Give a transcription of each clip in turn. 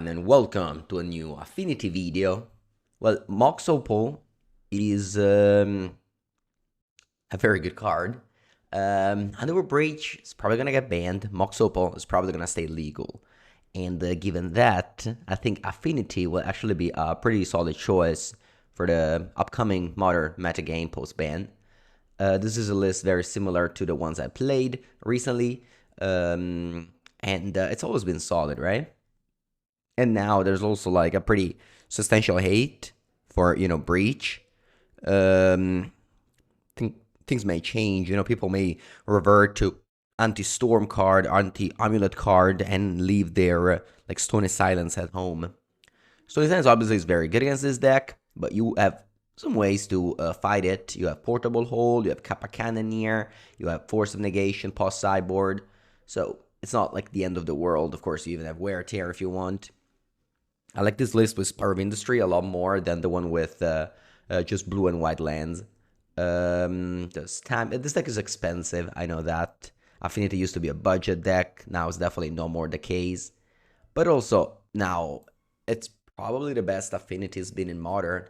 And welcome to a new Affinity video. Well, Mox Opal is a very good card. Underworld Breach is probably gonna get banned. Mox Opal is probably gonna stay legal. And given that, I think Affinity will actually be a pretty solid choice for the upcoming modern metagame post-ban. This is a list very similar to the ones I played recently, and it's always been solid, right? And now there's also like a pretty substantial hate for Breach. um think things may change. People may revert to anti-storm card, anti-amulet card, and leave their like stony silence at home. Stony silence obviously is very good against this deck, but you have some ways to fight it. You have portable hold, you have Kappa Cannoneer, you have force of negation, pause sideboard. So it's not like the end of the world. Of course, you even have wear tear if you want. I like this list with Power of Industry a lot more than the one with just blue and white lands. This deck is expensive, I know that. Affinity used to be a budget deck, now it's definitely no more the case. But also, now, it's probably the best Affinity's been in Modern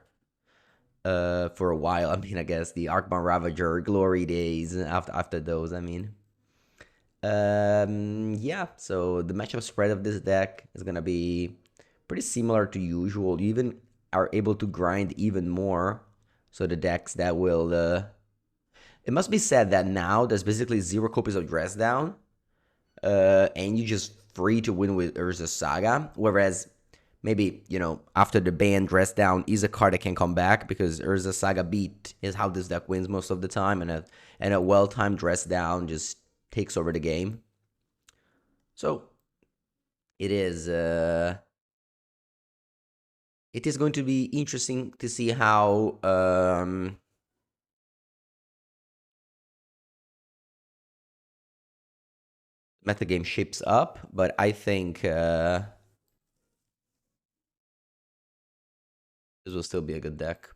for a while. I mean, I guess the Arcbound Ravager, Glory days, after those, I mean. Yeah, so the matchup spread of this deck is gonna be pretty similar to usual. You even are able to grind even more. So the decks that will it must be said that now there's basically 0 copies of Dress Down, and you just free to win with Urza Saga. Whereas maybe, after the ban, Dress Down is a card that can come back because Urza Saga beat is how this deck wins most of the time, and a well-timed Dress Down just takes over the game. So it is going to be interesting to see how metagame shapes up, but I think this will still be a good deck.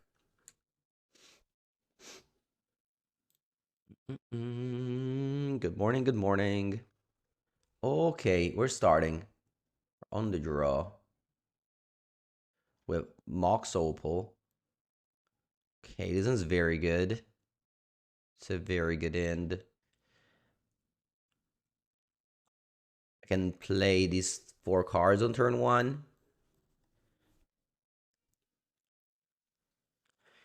Good morning, good morning. Okay, we're starting on the draw with Mox Opal. Okay, this is very good. It's a very good end. I can play these 4 cards on turn 1.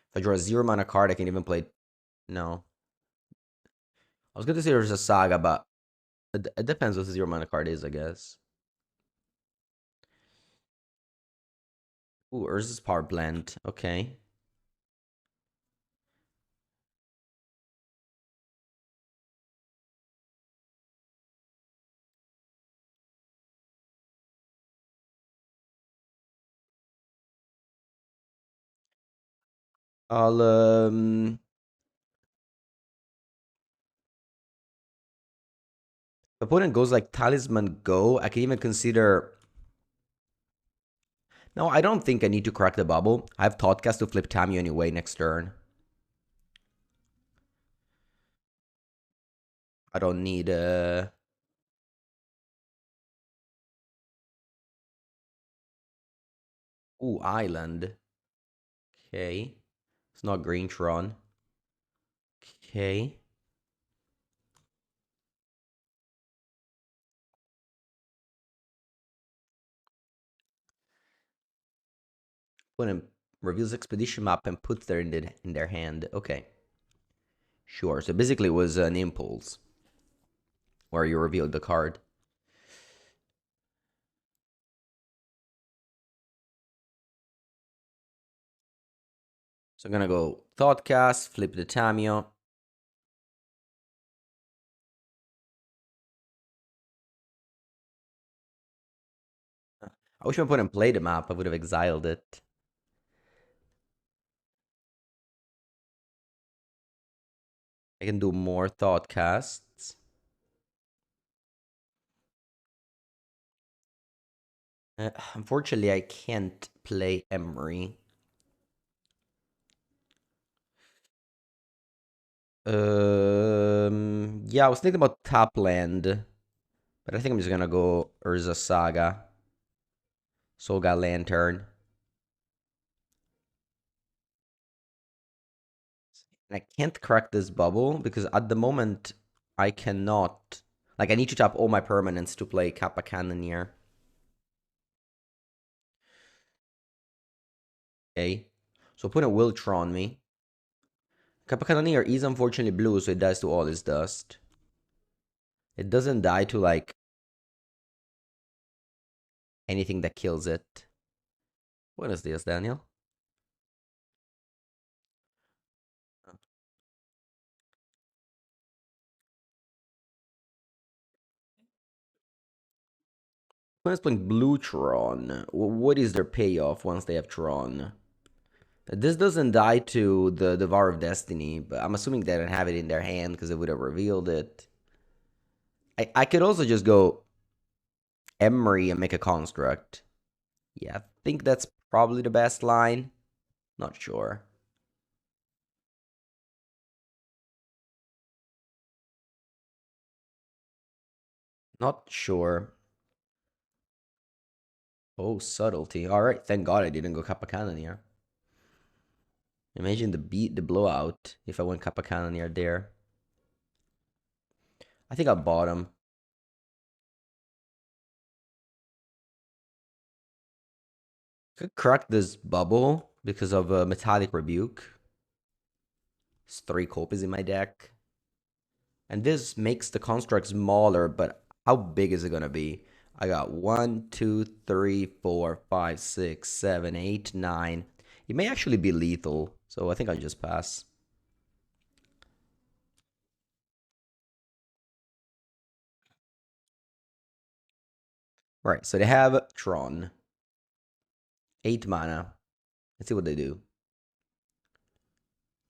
If I draw a 0 mana card, I can even play. No. I was going to say there's a Saga, but it depends what the 0 mana card is, I guess. Ooh, Urza's Power Blend. Okay. I'll opponent goes like Talisman Go. I can even consider. No, I don't think I need to crack the bubble. I have Thoughtcast to flip Tamio anyway next turn. I don't need Ooh, Island. Okay. It's not Green Tron. Okay. Opponent reveals expedition map and puts there in their hand. Okay. Sure. So basically it was an impulse where you revealed the card. So I'm gonna go Thoughtcast, flip the Tamio. I wish my opponent played the map. I would have exiled it. I can do more Thoughtcasts. Unfortunately, I can't play Emery. Yeah, I was thinking about top land, but I think I'm just gonna go Urza Saga. Solga Lantern. And I can't crack this bubble because at the moment I cannot. Like, I need to tap all my permanents to play Kappa Cannoneer. Okay. So opponent will Tron me. Kappa Cannoneer is unfortunately blue, so it dies to all its dust. It doesn't die to, like, anything that kills it. What is this, Daniel? Opponent's playing blue Tron. What is their payoff once they have Tron? This doesn't die to the Devour of Destiny, but I'm assuming they don't have it in their hand because they would have revealed it. I could also just go Emery and make a construct. Yeah, I think that's probably the best line. Not sure. Not sure. Oh, subtlety. Alright, thank God I didn't go Kappa Cannoneer. Imagine the blowout if I went Kappa Cannoneer there. I think I'll bottom. Could crack this bubble because of a Metallic Rebuke. It's 3 copies in my deck. And this makes the construct smaller, but how big is it gonna be? I got 1, 2, 3, 4, 5, 6, 7, 8, 9. It may actually be lethal, so I think I'll just pass. Right, so they have Tron. 8 mana. Let's see what they do.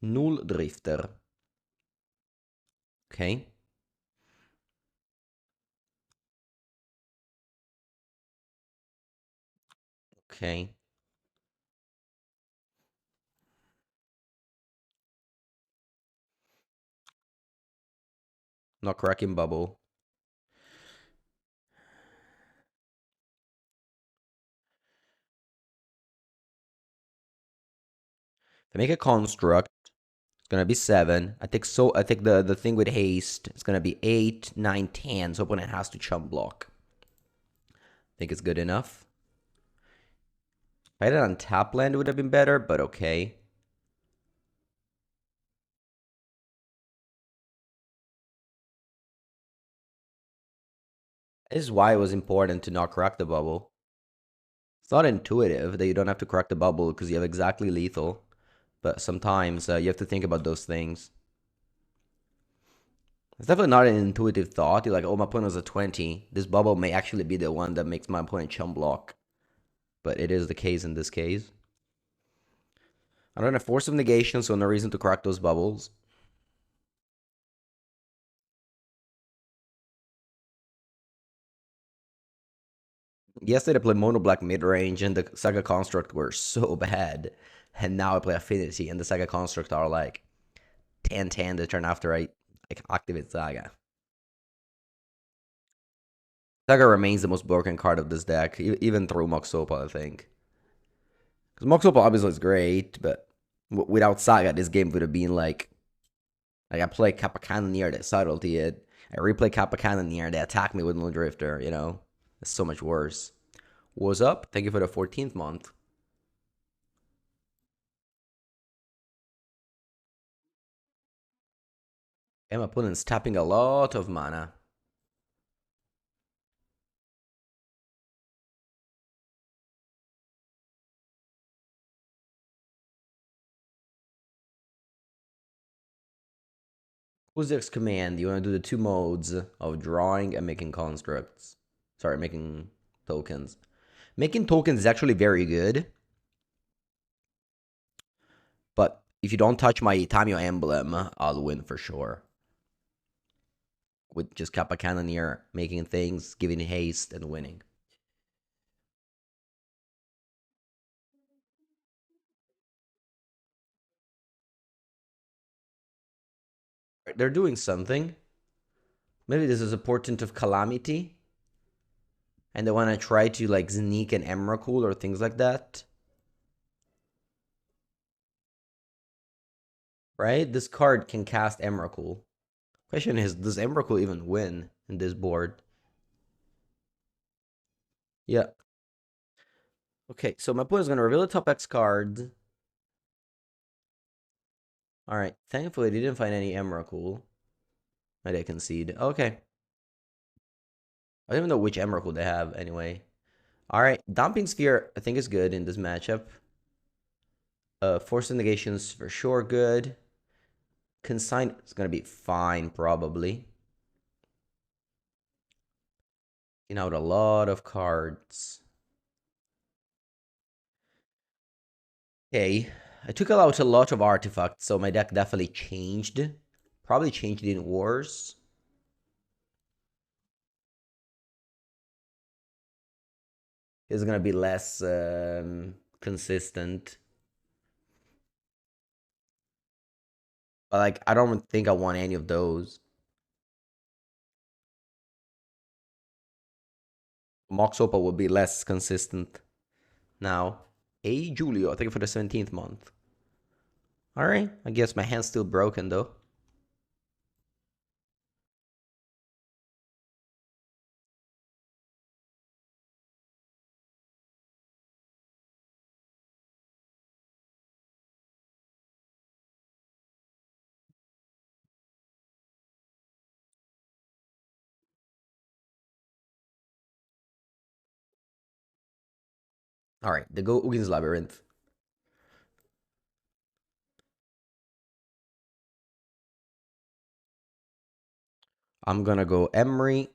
Null Drifter. Okay. Okay. Not cracking bubble. If I make a construct, it's gonna be 7. I think the thing with haste, it's gonna be 8, 9, 10. So opponent has to chump block. Think it's good enough. If I had it on tap land, it would have been better, but okay. This is why it was important to not crack the bubble. It's not intuitive that you don't have to crack the bubble because you have exactly lethal. But sometimes you have to think about those things. It's definitely not an intuitive thought. You're like, oh, my opponent was a 20. This bubble may actually be the one that makes my opponent chum block. But it is the case in this case. I don't have Force of Negation, so no reason to crack those bubbles. Yesterday I played Mono Black mid range, and the Saga Construct were so bad. And now I play Affinity, and the Saga Construct are like 10-10 the turn after I activate Saga. Saga remains the most broken card of this deck, even through Mox Opal, I think. Because Mox Opal obviously is great, but without Saga, this game would have been like I play Kappa Cannoneer, that subtlety it. I replay Kappa Cannoneer, they attack me with no Drifter, you know? It's so much worse. What's up? Thank you for the 14th month. And my opponent's tapping a lot of mana. Who's next command? You want to do the 2 modes of drawing and making constructs. Sorry, making tokens. Making tokens is actually very good. But if you don't touch my Tamio emblem, I'll win for sure. With just Kappa Cannoneer making things, giving haste, and winning. They're doing something. Maybe this is a portent of calamity. and they want to try to like sneak an Emrakul or things like that. Right? This card can cast Emrakul. Question is, does Emrakul even win in this board? Yeah. Okay, so my opponent's gonna reveal the top X card. Alright, thankfully they didn't find any Emrakul. I did concede. Okay. I don't even know which Emrakul they have anyway. Alright, Dumping Sphere I think is good in this matchup. Force Negations for sure good. Consign is gonna be fine probably. You know, a lot of cards. Okay, I took out a lot of artifacts, so my deck definitely changed. Probably changed in Wars. It's gonna be less consistent. But like, I don't think I want any of those. Mox Opal will be less consistent now. Hey, Julio, thank you for the 17th month. Alright, I guess my hand's still broken though. Alright, the go Ugin's Labyrinth. I'm gonna go Emery.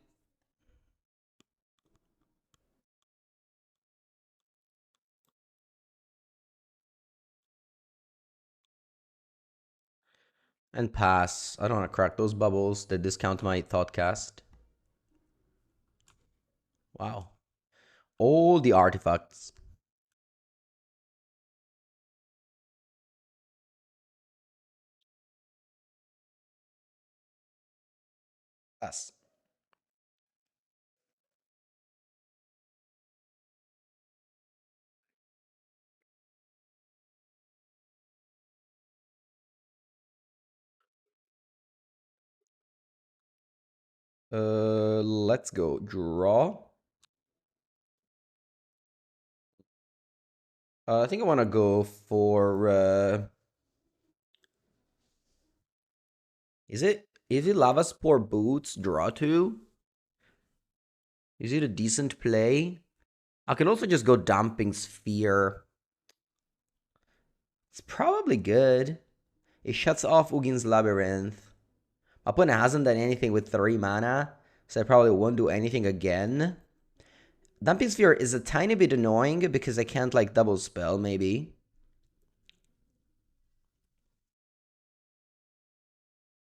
And pass. I don't want to crack those bubbles that discount my Thoughtcast. Wow. All the artifacts. Pass. Let's go. Draw. I think I want to go for. Is it Lava Spore Boots? Draw two? Is it a decent play? I can also just go Dumping Sphere. It's probably good. It shuts off Ugin's Labyrinth. My opponent hasn't done anything with 3 mana, so I probably won't do anything again. Dumping Sphere is a tiny bit annoying because I can't like double spell, maybe.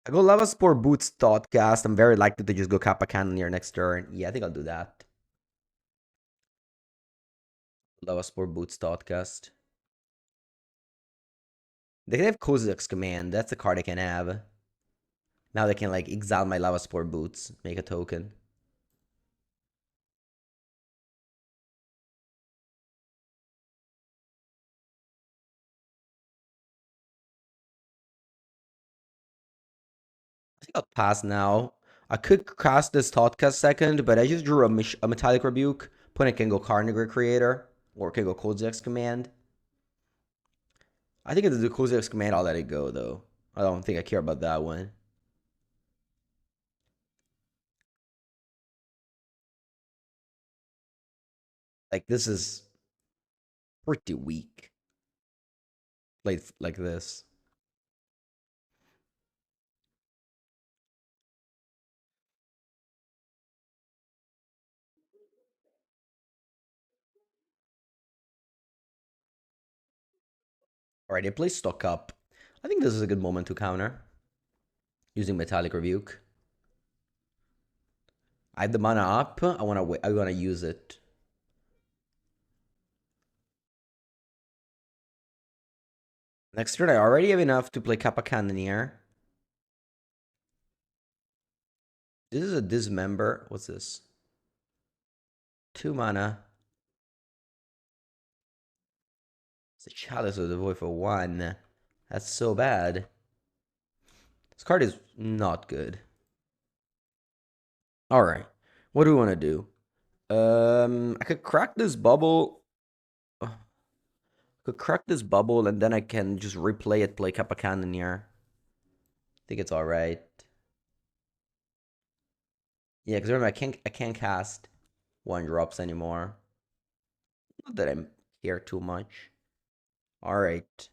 I go Lava Spore Boots Thoughtcast. I'm very likely to just go Kappa Cannoneer next turn. Yeah, I think I'll do that. Lava Spore Boots Thoughtcast. They can have Kozilek's Command. That's a card I can have. Now they can like exile my Lava Spore Boots. Make a token. I think I'll pass now. I could cast this Thoughtcast second, but I just drew a Metallic Rebuke. Opponent can go Carnage Creator, or can go Kozilek's Command. I think if it's the Kozilek's Command, I'll let it go, though. I don't think I care about that one. Like, this is pretty weak. Like this. Alright, they play Stock Up. I think this is a good moment to counter. Using Metallic Rebuke. I have the mana up. I wanna use it. Next turn, I already have enough to play Kappa Cannoneer. This is a Dismember. What's this? 2 mana. It's a Chalice of the Void for 1. That's so bad. This card is not good. Alright. What do we want to do? I could crack this bubble. I could crack this bubble and then I can just replay it, play Kappa Cannoneer. I think it's alright. Yeah, because remember I can't cast 1-drops anymore. Not that I care too much. Alright.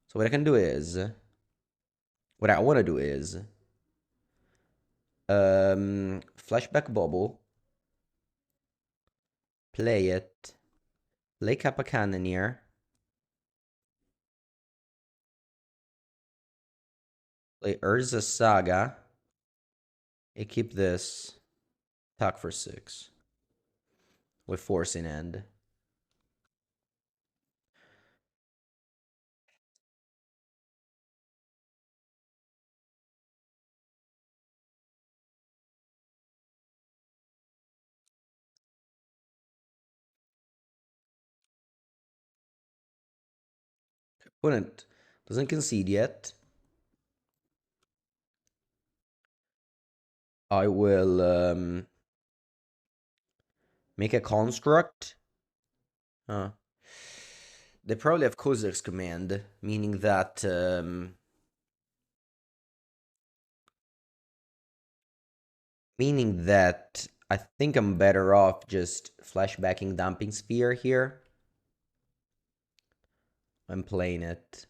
So what I can do is what I want to do is flashback bubble, play it, play Kappa Cannoneer, play Urza Saga, and keep this, attack for 6 with Force in end. Opponent doesn't concede yet. I will make a construct. They probably have Kozak's command, meaning that I think I'm better off just flashbacking Dumping Sphere here. I'm playing it.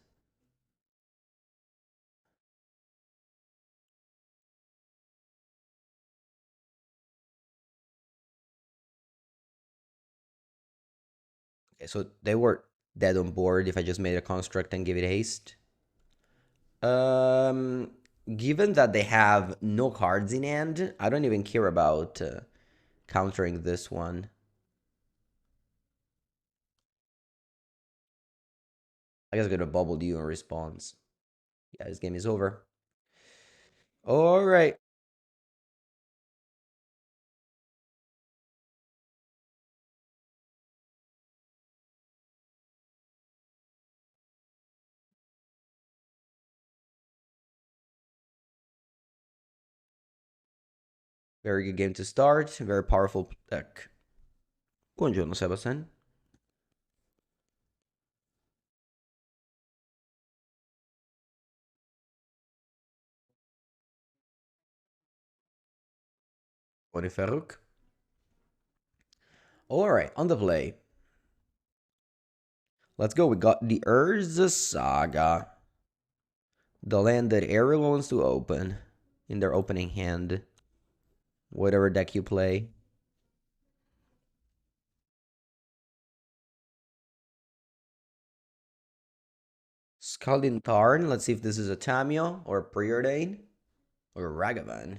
Okay, so they were dead on board if I just made a construct and give it haste. Um, Given that they have no cards in hand, I don't even care about countering this one. I guess I'm gonna bubble you in response. Yeah, this game is over. All right. Very good game to start. Very powerful deck. Buongiorno, Sebastian. Bonnie Ferruk. All right, on the play. Let's go. We got the Urza Saga. The land that everyone wants to open in their opening hand. Whatever deck you play. Scalding Tarn. Let's see if this is a Tamio or a Preordain or a Ragavan.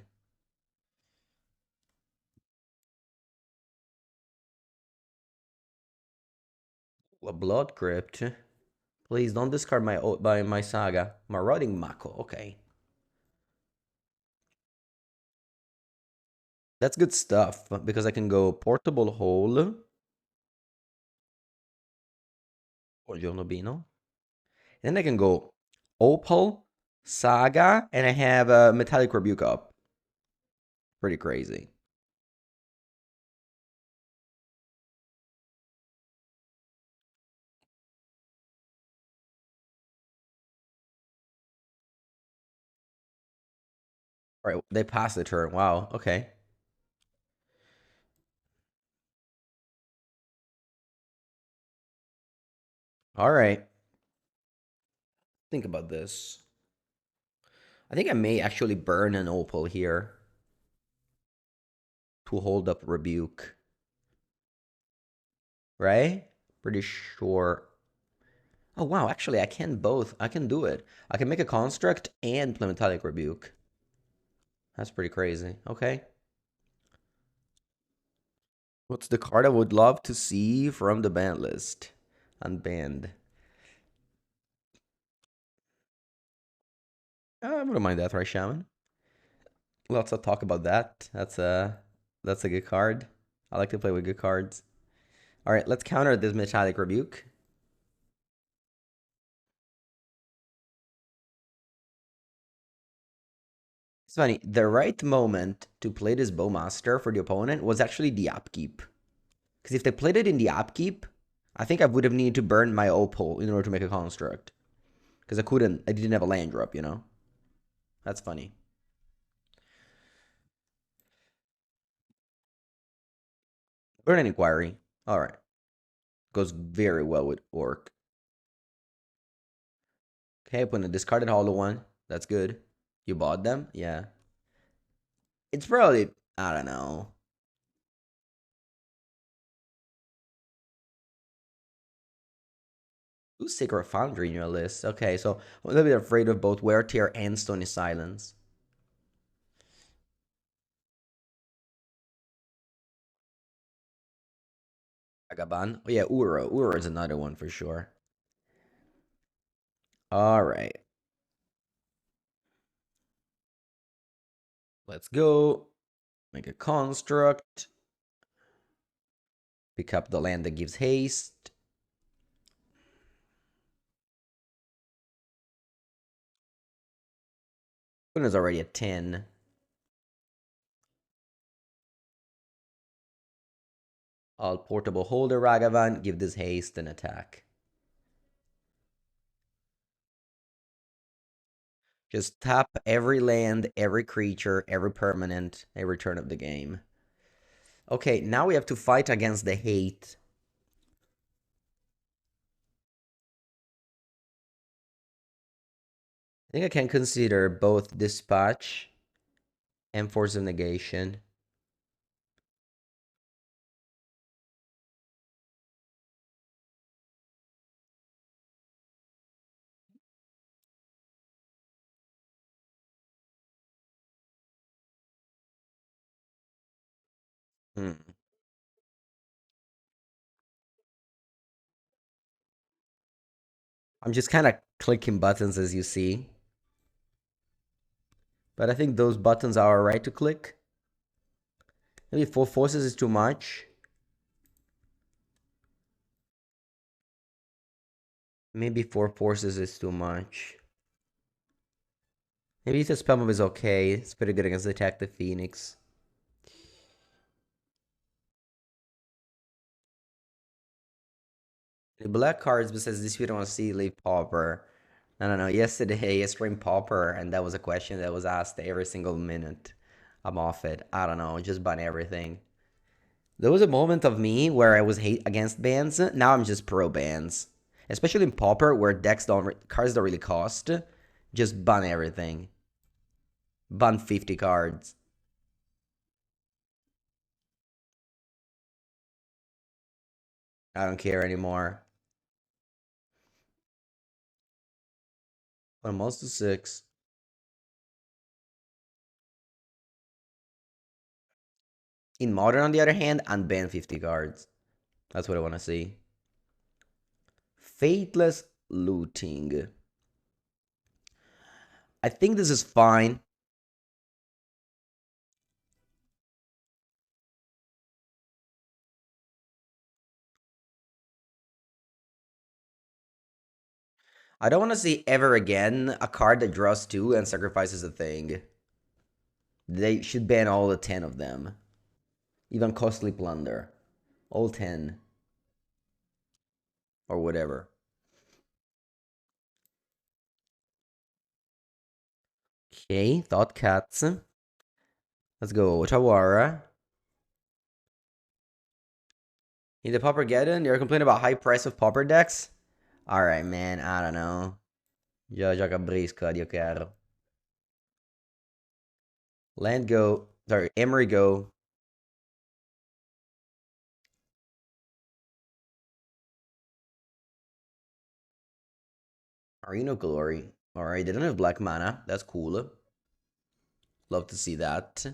A Blood Crypt. Please don't discard my Saga. Marauding Mako. Okay. That's good stuff because I can go Portable Hole. Buongiorno Bino. And then I can go Opal, Saga, and I have a Metallic Rebuke up. Pretty crazy. All right, they passed the turn. Wow, okay. All right. Think about this. I think I may actually burn an Opal here to hold up Rebuke. Right? Pretty sure. Oh, wow. Actually, I can both. I can do it. I can make a construct and play Metallic Rebuke. That's pretty crazy. Okay. What's the card I would love to see from the ban list? Unbanned. I wouldn't mind that, right, Shaman? Lots of talk about that. That's a good card. I like to play with good cards. All right, let's counter this Metallic Rebuke. It's funny, the right moment to play this Bowmaster for the opponent was actually the upkeep. Because if they played it in the upkeep, I think I would have needed to burn my Opal in order to make a construct. Because I didn't have a land drop, you know? That's funny. Burn an Inquiry. Alright. Goes very well with Orc. Okay, put a discarded Hollow one. That's good. You bought them? Yeah. It's probably, I don't know. Who's Sacred Foundry in your list? Okay, so I'm a little bit afraid of both Wear Tear and Stony Silence. Agaban. Oh yeah, Uro. Uro is another one for sure. Alright. Let's go. Make a construct. Pick up the land that gives haste. One is already at 10. I'll portable holder Ragavan, give this haste and attack. Just tap every land, every creature, every permanent, every turn of the game. Okay, now we have to fight against the hate. I think I can consider both Dispatch and Force of Negation. Hmm. I'm just kind of clicking buttons as you see. But I think those buttons are alright to click. Maybe 4 forces is too much. Maybe 4 forces is too much. Maybe the spell move is okay. It's pretty good against Attack the Phoenix. The black cards, besides this, we don't want to see leave Pauper. I don't know. Yesterday, I streamed Pauper, and that was a question that was asked every single minute. I'm off it. I don't know. Just ban everything. There was a moment of me where I was hate against bans. Now I'm just pro bans. Especially in Pauper, where cards don't really cost. Just ban everything. Ban 50 cards. I don't care anymore. Almost to 6. In Modern, on the other hand, unban 50 cards. That's what I want to see. Fateless Looting. I think this is fine. I don't want to see ever again a card that draws 2 and sacrifices a thing. They should ban all the 10 of them. Even Costly Plunder. All 10. Or whatever. Okay, Thought Cats. Let's go. Tawara. In the Paupergeddon, you're complaining about high price of Pauper decks? Alright, man. I don't know. Gioca brisco, io caro. Land go. Sorry, Emery go. Arena Glory. Alright, they don't have black mana. That's cool. Love to see that.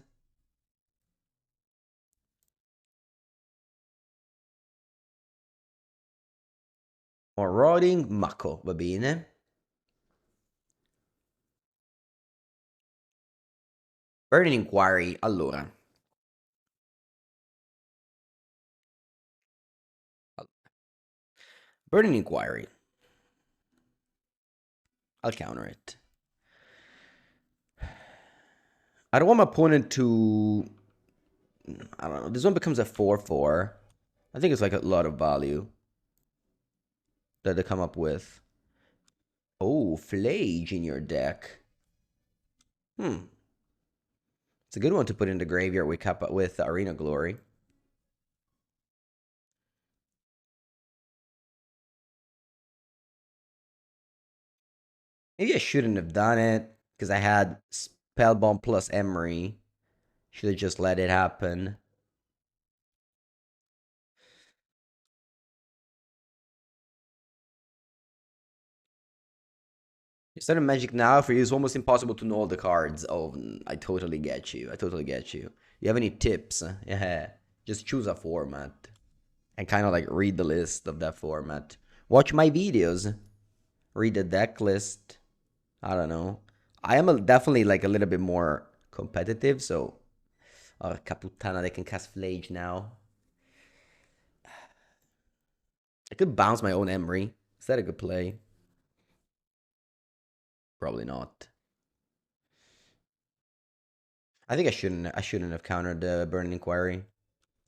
Marauding Mako, va bene. Burning Inquiry, allora. Burning Inquiry. I'll counter it. I don't want my opponent to... I don't know. This one becomes a 4/4. I think it's like a lot of value that they come up with. Oh, Flage in your deck. It's a good one to put in the graveyard with Arena Glory. Maybe I shouldn't have done it because I had Spellbomb plus Emery. Should have just let it happen. Instead of Magic now, for you, it's almost impossible to know all the cards. Oh, I totally get you. I totally get you. You have any tips? Yeah. Just choose a format and kind of like read the list of that format. Watch my videos. Read the deck list. I don't know. I am definitely like a little bit more competitive, so Caputana, they can cast Flage now. I could bounce my own Emery. Is that a good play? Probably not. I think I shouldn't have countered the Burning Inquiry.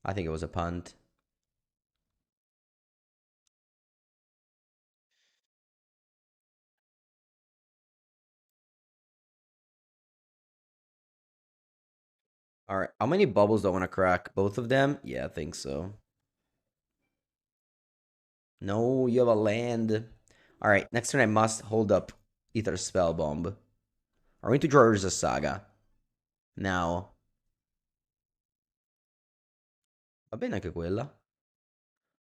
I think it was a punt. All right, how many bubbles do I want to crack? Both of them? Yeah, I think so. No, you have a land. All right, next turn I must hold up either Spell Bomb. Are we going to draw Urza Saga? Now. Va bene anche quella.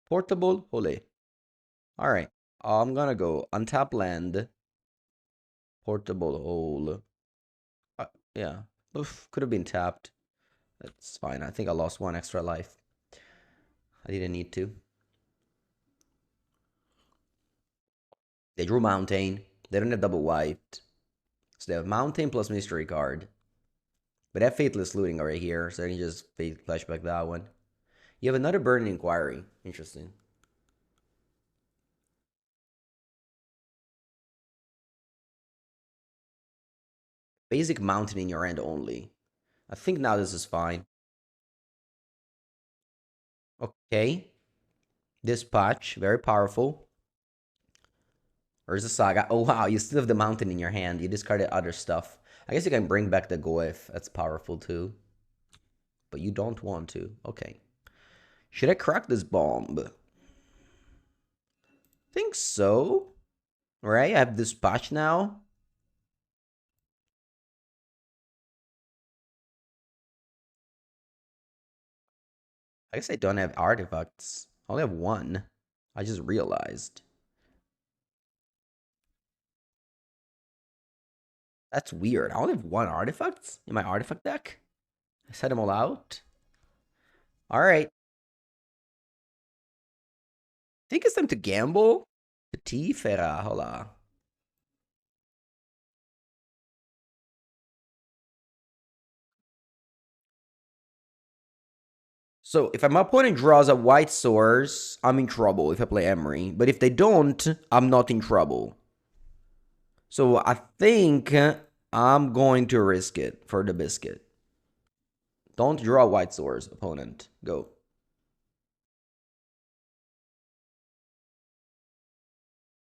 Portable, Olé. All right, I'm gonna go untap land. Portable hole. Uh, yeah, oof, could have been tapped. That's fine. I think I lost one extra life. I didn't need to. They drew Mountain. They don't have double white. So they have Mountain plus Mystery card. But they have Faithless Looting right here, so I can just flashback that one. You have another Burning Inquiry. Interesting. Basic Mountain in your hand only. I think now this is fine. Okay. Dispatch, very powerful. There's a Saga. Oh wow, you still have the Mountain in your hand. You discarded other stuff. I guess you can bring back the Goef. That's powerful too. But you don't want to. Okay. Should I crack this bomb? Think so. Right? I have Dispatch now. I guess I don't have artifacts. I only have one. I just realized. That's weird. I only have one artifact in my artifact deck. I set them all out. All right. Think it's time to gamble. Petit Ferra, hola. So if my opponent draws a white source, I'm in trouble if I play Emery. But if they don't, I'm not in trouble. So I think I'm going to risk it for the biscuit. Don't draw white source, opponent. Go.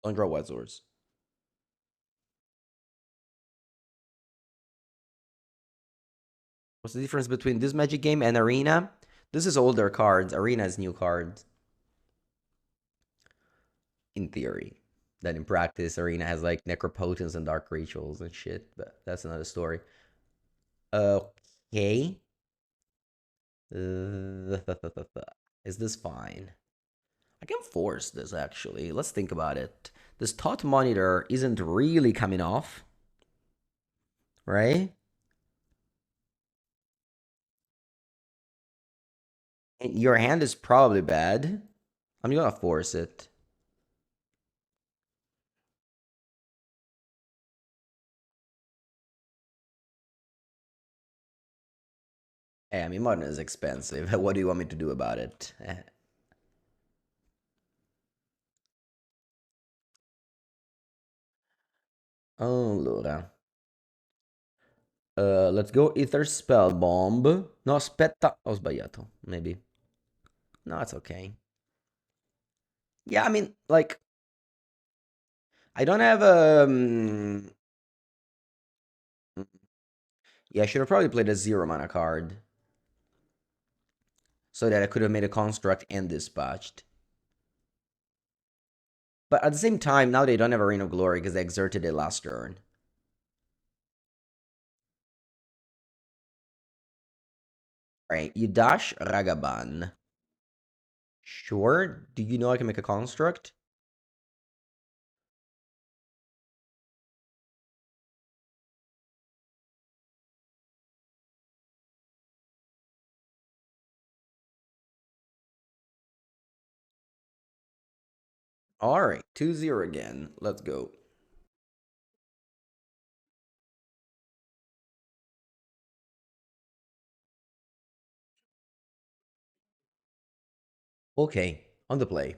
Don't draw white source. What's the difference between this Magic game and Arena? This is older cards. Arena is new cards. In theory. Then in practice, Arena has like Necropotence and Dark Rituals and shit. But that's another story. Okay. Is this fine? I can force this actually. Let's think about it. This Thought Monitor isn't really coming off, right? And your hand is probably bad. I'm gonna force it. Hey, I mean, Modern is expensive. What do you want me to do about it? Allora. Let's go Ether Spell Bomb. No, aspetta, ho sbagliato. Maybe. No, it's okay. Yeah, I mean, like, I don't have yeah, I should have probably played a 0 mana card. So that I could have made a construct and dispatched. But at the same time, now they don't have a Reign of Glory because they exerted it last turn. Alright, you dash Ragaban. Sure. Do you know I can make a construct? Alright, 2-0 again. Let's go. Okay, on the play.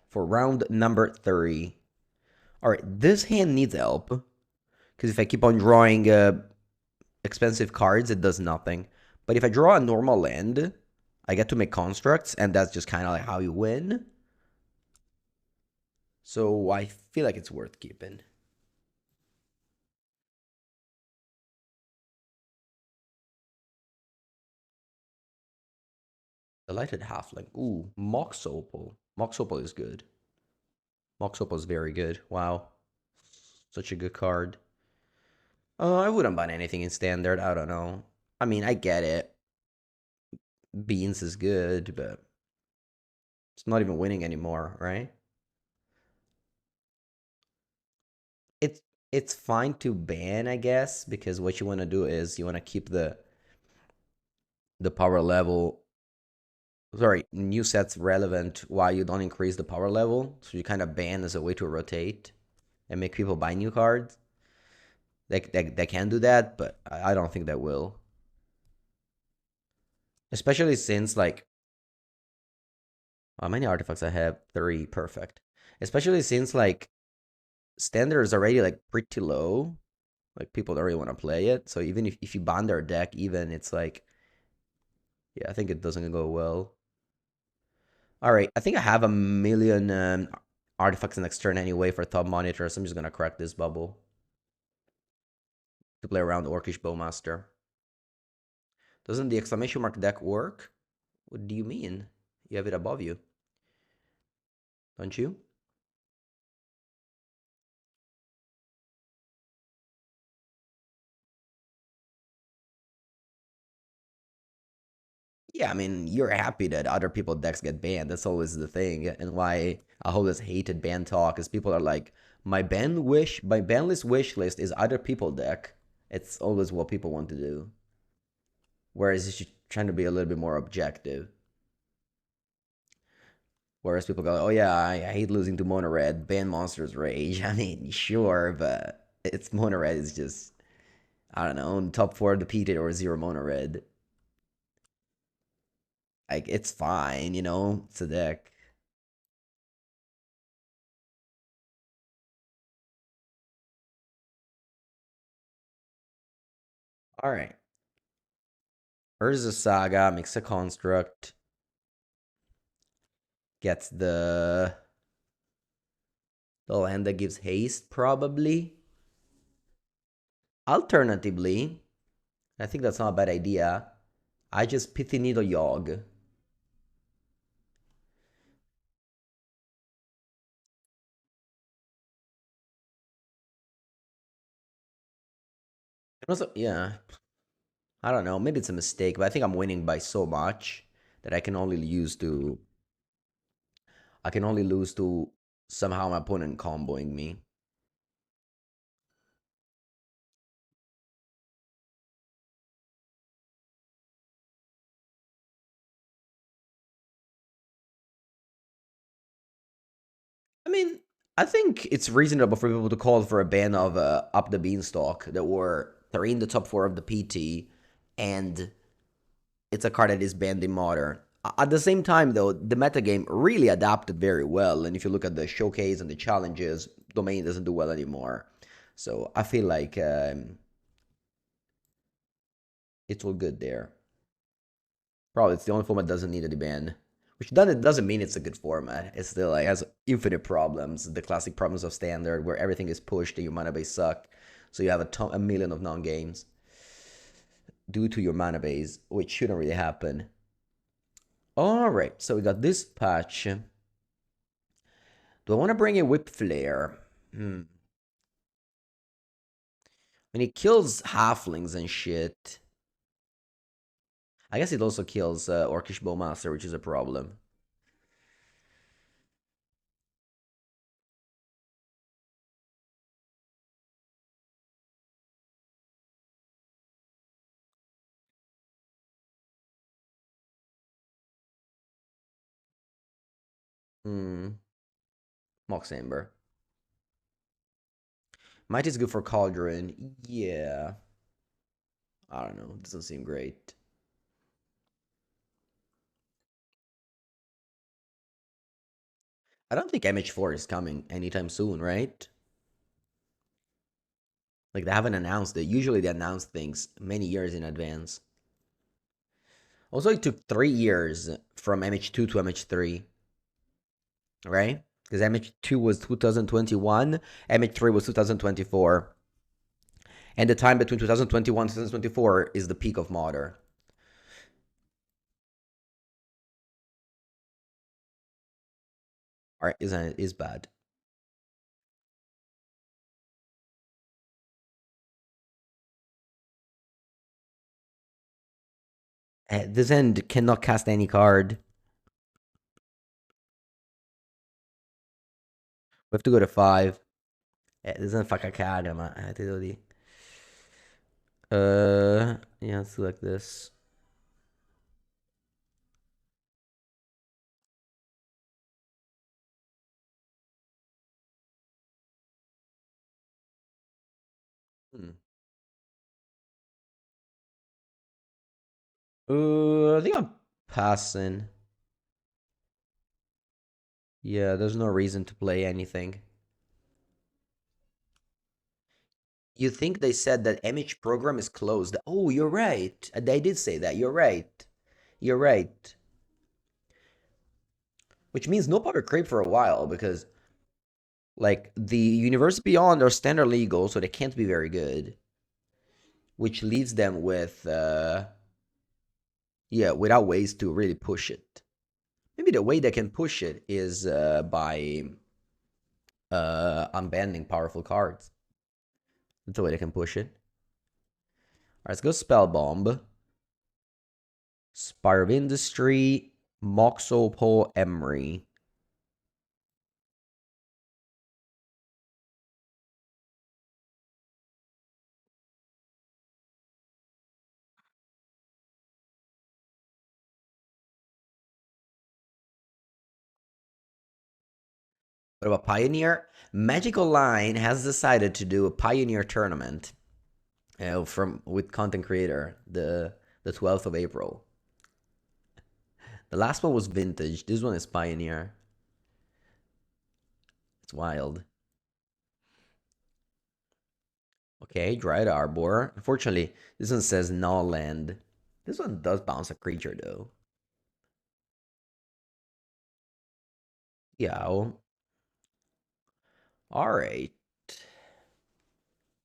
For round number 3. Alright, this hand needs help. Because if I keep on drawing expensive cards, it does nothing. But if I draw a normal land, I get to make constructs, and that's just kind of like how you win. So I feel like it's worth keeping. Delighted Halfling. Ooh, Mox Opal. Mox Opal is good. Mox Opal is very good. Wow. Such a good card. I wouldn't buy anything in standard. I don't know. I mean, I get it. Beans is good, but it's not even winning anymore, right? It's it's fine to ban, I guess, because what you want to do is you want to keep the power level. Sorry, new sets relevant while you don't increase the power level. So you kind of ban as a way to rotate and make people buy new cards. They can do that, but I don't think they will. Especially since like how many artifacts I have? 3, perfect. Especially since like standard is already like pretty low. Like people don't really want to play it. So even if you ban their deck, even it's like yeah, I think it doesn't go well. Alright, I think I have a million artifacts next turn anyway for top monitor, so I'm just gonna crack this bubble to play around Orcish Bowmaster. Doesn't the exclamation mark deck work? What do you mean? You have it above you, don't you? Yeah, I mean, you're happy that other people decks get banned. That's always the thing. And why I always hated ban talk is people are like, my ban list wish list is other people deck. It's always what people want to do. Whereas you're trying to be a little bit more objective. Whereas people go, oh yeah, I hate losing to Mono Red, ban Monsters Rage. I mean, sure, but it's Mono Red is just, I don't know, top 4 defeated or 0 Mono Red. Like, it's fine, you know, it's a deck. Alright. Urza Saga makes a construct. Gets the land that gives haste, probably. Alternatively, I think that's not a bad idea. I just Pithy Needle Yogg. And also, yeah, I don't know. Maybe it's a mistake, but I think I'm winning by so much that I can only lose to somehow my opponent comboing me. I mean, I think it's reasonable for people to call for a ban of Up the Beanstalk that were they're in the top 4 of the PT, and it's a card that is banned in Modern. At the same time, though, the metagame really adapted very well, and if you look at the showcase and the challenges, Domain doesn't do well anymore. So I feel like it's all good there. Probably it's the only format that doesn't need a deband. Which doesn't mean it's a good format. It still like has infinite problems. The classic problems of standard where everything is pushed and your mana base suck. So you have a million of non-games due to your mana base, which shouldn't really happen. Alright, so we got this patch. Do I want to bring a Whip Flare? When it kills halflings and shit. I guess it also kills Orcish Bowmaster, which is a problem. Hmm. Mox Amber. Might is good for Cauldron. Yeah. I don't know. Doesn't seem great. I don't think MH4 is coming anytime soon, right? Like they haven't announced it. Usually they announce things many years in advance. Also, it took 3 years from MH2 to MH3, right? Because MH2 was 2021, MH3 was 2024. And the time between 2021 and 2024 is the peak of Modern. All right, is bad. This end cannot cast any card. We have to go to 5. This end fa cagare, ma te devo dire. Yeah, let's do like this. Hmm. I think I'm passing. Yeah, there's no reason to play anything. You think they said that MH program is closed? Oh, you're right. They did say that. You're right. You're right. Which means no power creep for a while because like the Universe Beyond are standard legal, so they can't be very good. Which leaves them with yeah, without ways to really push it. Maybe the way they can push it is by unbanning powerful cards. That's the way they can push it. Alright, let's go Spell Bomb. Spire of Industry, Mox Opal, Emery. What about Pioneer? Magical Line has decided to do a Pioneer tournament from with content creator the 12th of April. The last one was Vintage. This one is Pioneer. It's wild. Okay, Dried Arbor. Unfortunately, this one says no land. This one does bounce a creature though. Yeah. All right.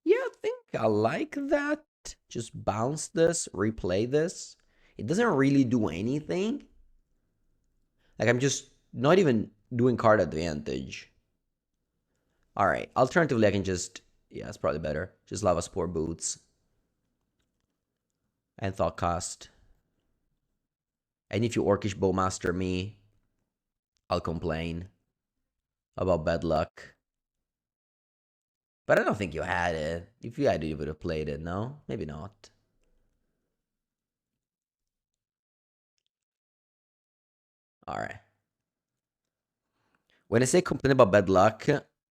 Yeah, I think I like that. Just bounce this, replay this. It doesn't really do anything. Like I'm just not even doing card advantage. All right. Alternatively, I can just yeah, it's probably better. Just Lava Spore Boots and Thought Cost. And if you Orcish Bowmaster me, I'll complain about bad luck. But I don't think you had it. If you had it, you would have played it. No, maybe not. All right. When I say complain about bad luck,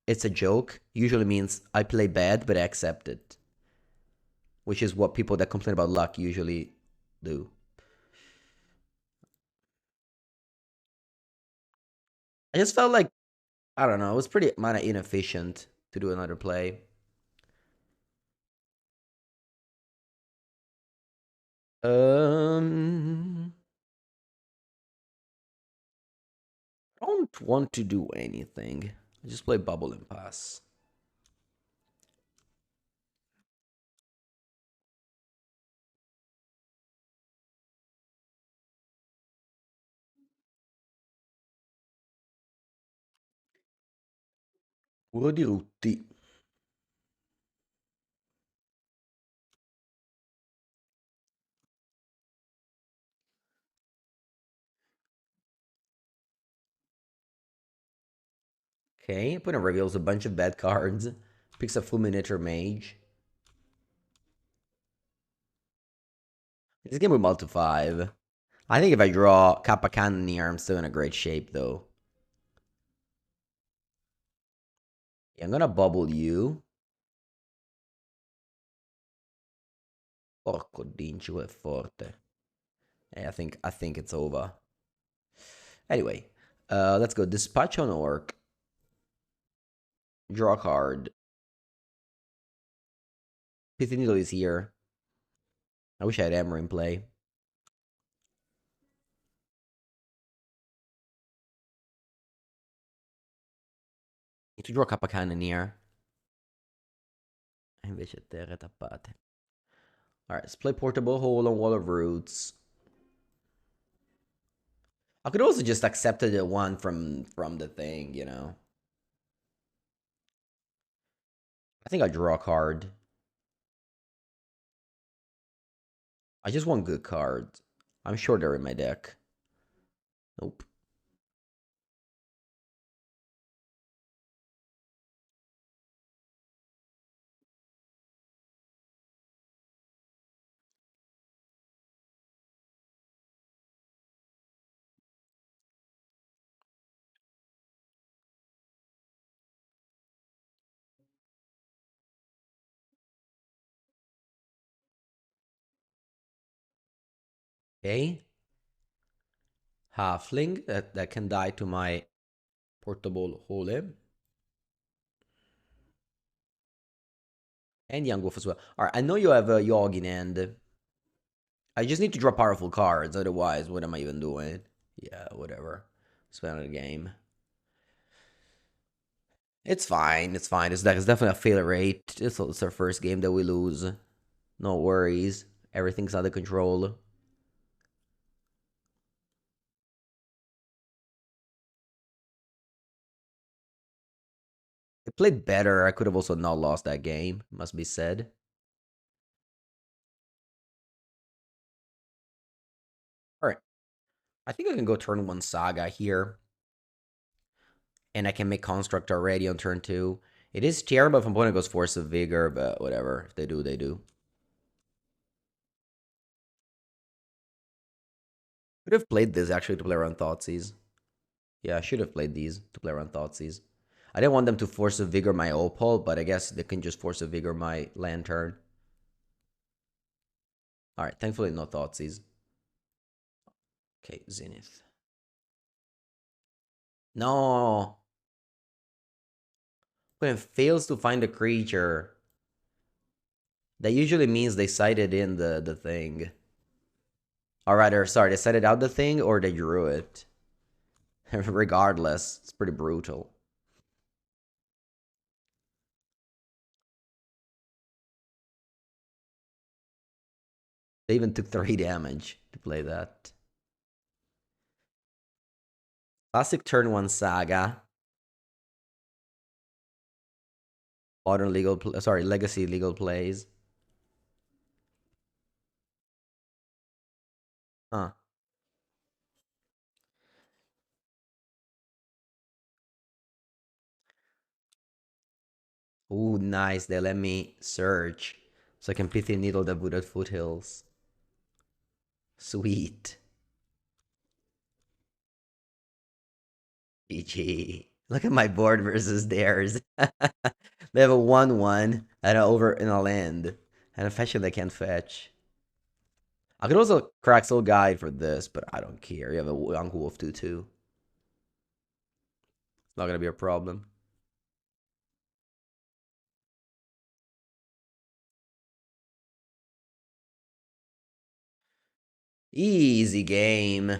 it's a joke. Usually means I play bad, but I accept it, which is what people that complain about luck usually do. I just felt like I don't know. It was pretty mana inefficient to do another play. Um, I don't want to do anything. I just play Bubble and Pass. Puro di rutti. Okay, opponent reveals a bunch of bad cards. Picks a Fulminator Mage. This game with multi 5. I think if I draw Kappa Cannoneer, I'm still in a great shape, though. Yeah, I'm gonna bubble you. Porco dincio è forte. I think it's over. Anyway, let's go. Dispatch on Orc. Draw a card. Pithy Needle is here. I wish I had Emmer in play. Need to draw Kappa Cannoneer. Invece terre tappate. Alright, let's play Portable Hole on Wall of Roots. I could also just accept the one from the thing, you know. I think I draw a card. I just want good cards. I'm sure they're in my deck. Nope. Okay. Halfling that can die to my Portable Hole. And Yawgmoth as well. Alright, I know you have a Yawg in hand. I just need to draw powerful cards, otherwise, what am I even doing? Yeah, whatever. Spend on the game. It's fine, it's fine. It's definitely a fail rate. It's our first game that we lose. No worries. Everything's under control. I played better. I could have also not lost that game, must be said. Alright. I think I can go turn 1 Saga here. And I can make Construct already on turn 2. It is terrible if opponent goes Force of Vigor, but whatever. If they do, they do. Could have played this actually to play around Thoughtseize. Yeah, I should have played these to play around Thoughtseize. I didn't want them to Force of Vigor my Opal, but I guess they can just Force of Vigor my Lantern. Alright, thankfully no Thoughtseize. Okay, Zenith. No! When it fails to find a creature, that usually means they sighted in the thing. Or rather, sorry, they sighted out the thing or they drew it. Regardless, it's pretty brutal. They even took 3 damage to play that. Classic turn 1 Saga. Modern legal, sorry, legacy legal plays. Huh. Ooh, nice. They let me search. So I can Pithy Needle the Buddha Foothills. Sweet. GG. Look at my board versus theirs. They have a 1-1 and over in a land. And a fetch they can't fetch. I could also crack Soul Guide for this, but I don't care. You have a Young Wolf 2-2. It's not gonna be a problem. Easy game.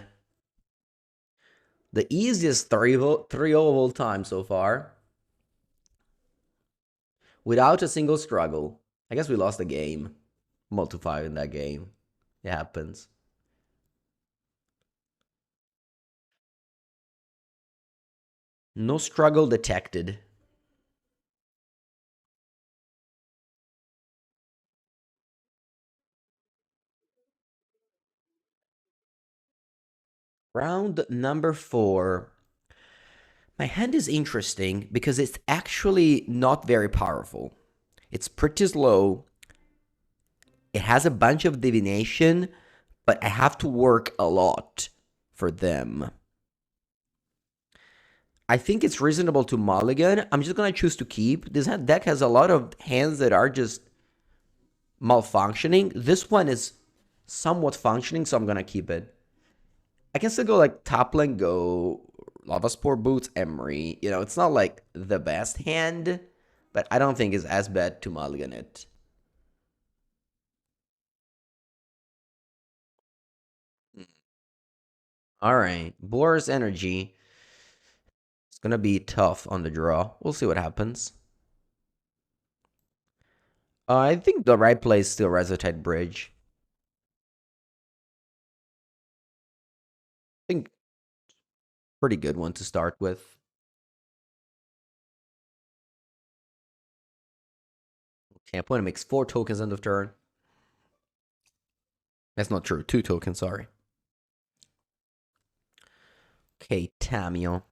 The easiest 3-0 of all time so far. Without a single struggle. I guess we lost the game. Multiply in that game. It happens. No struggle detected. Round number 4. My hand is interesting because it's actually not very powerful. It's pretty slow. It has a bunch of divination, but I have to work a lot for them. I think it's reasonable to mulligan. I'm just gonna choose to keep. This deck has a lot of hands that are just malfunctioning. This one is somewhat functioning, so I'm gonna keep it. I can still go like top lane, go Lava Spore Boots, Emery. You know, it's not like the best hand, but I don't think it's as bad to mulligan it. All right, Boros Energy. It's gonna be tough on the draw. We'll see what happens. I think the right play is still Resolute Bridge. I think pretty good one to start with. Okay, opponent makes 4 tokens end of turn. That's not true. 2 tokens, sorry. Okay, Tamio.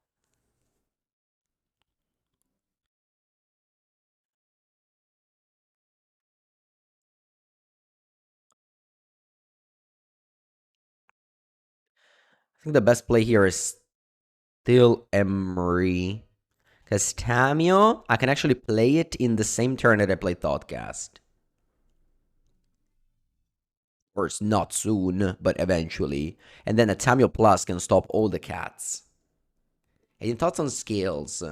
I think the best play here is still Emery. Because Tamio, I can actually play it in the same turn that I play Thoughtcast. Of course, not soon, but eventually. And then a Tamio Plus can stop all the cats. Any thoughts on scales?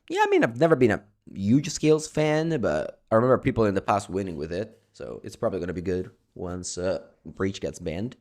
Yeah, I mean, I've never been a huge scales fan, but I remember people in the past winning with it. So it's probably going to be good once Breach gets banned.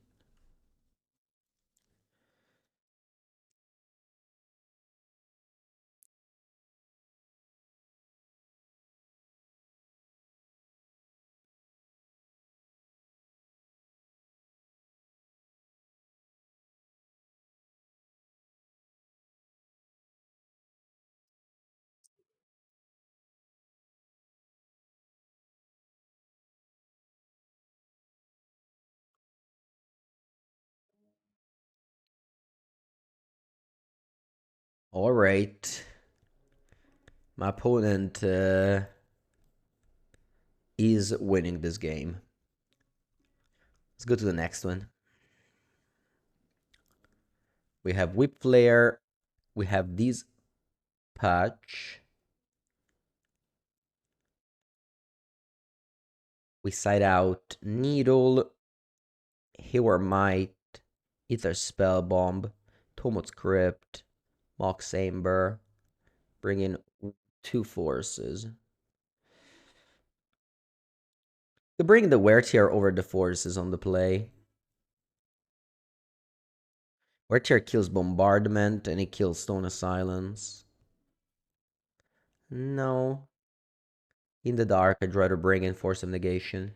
All right. My opponent is winning this game. Let's go to the next one. We have Whip Flare. We have these patch. We side out Needle, Hayward Might, Ether Spell Bomb, Tomot's Crypt, Mox Amber. Bring in 2 forces. We bring the Wear Tear over the forces on the play. Wear Tear kills Bombardment and it kills Stone of Silence. No. In the dark, I'd rather bring in Force of Negation.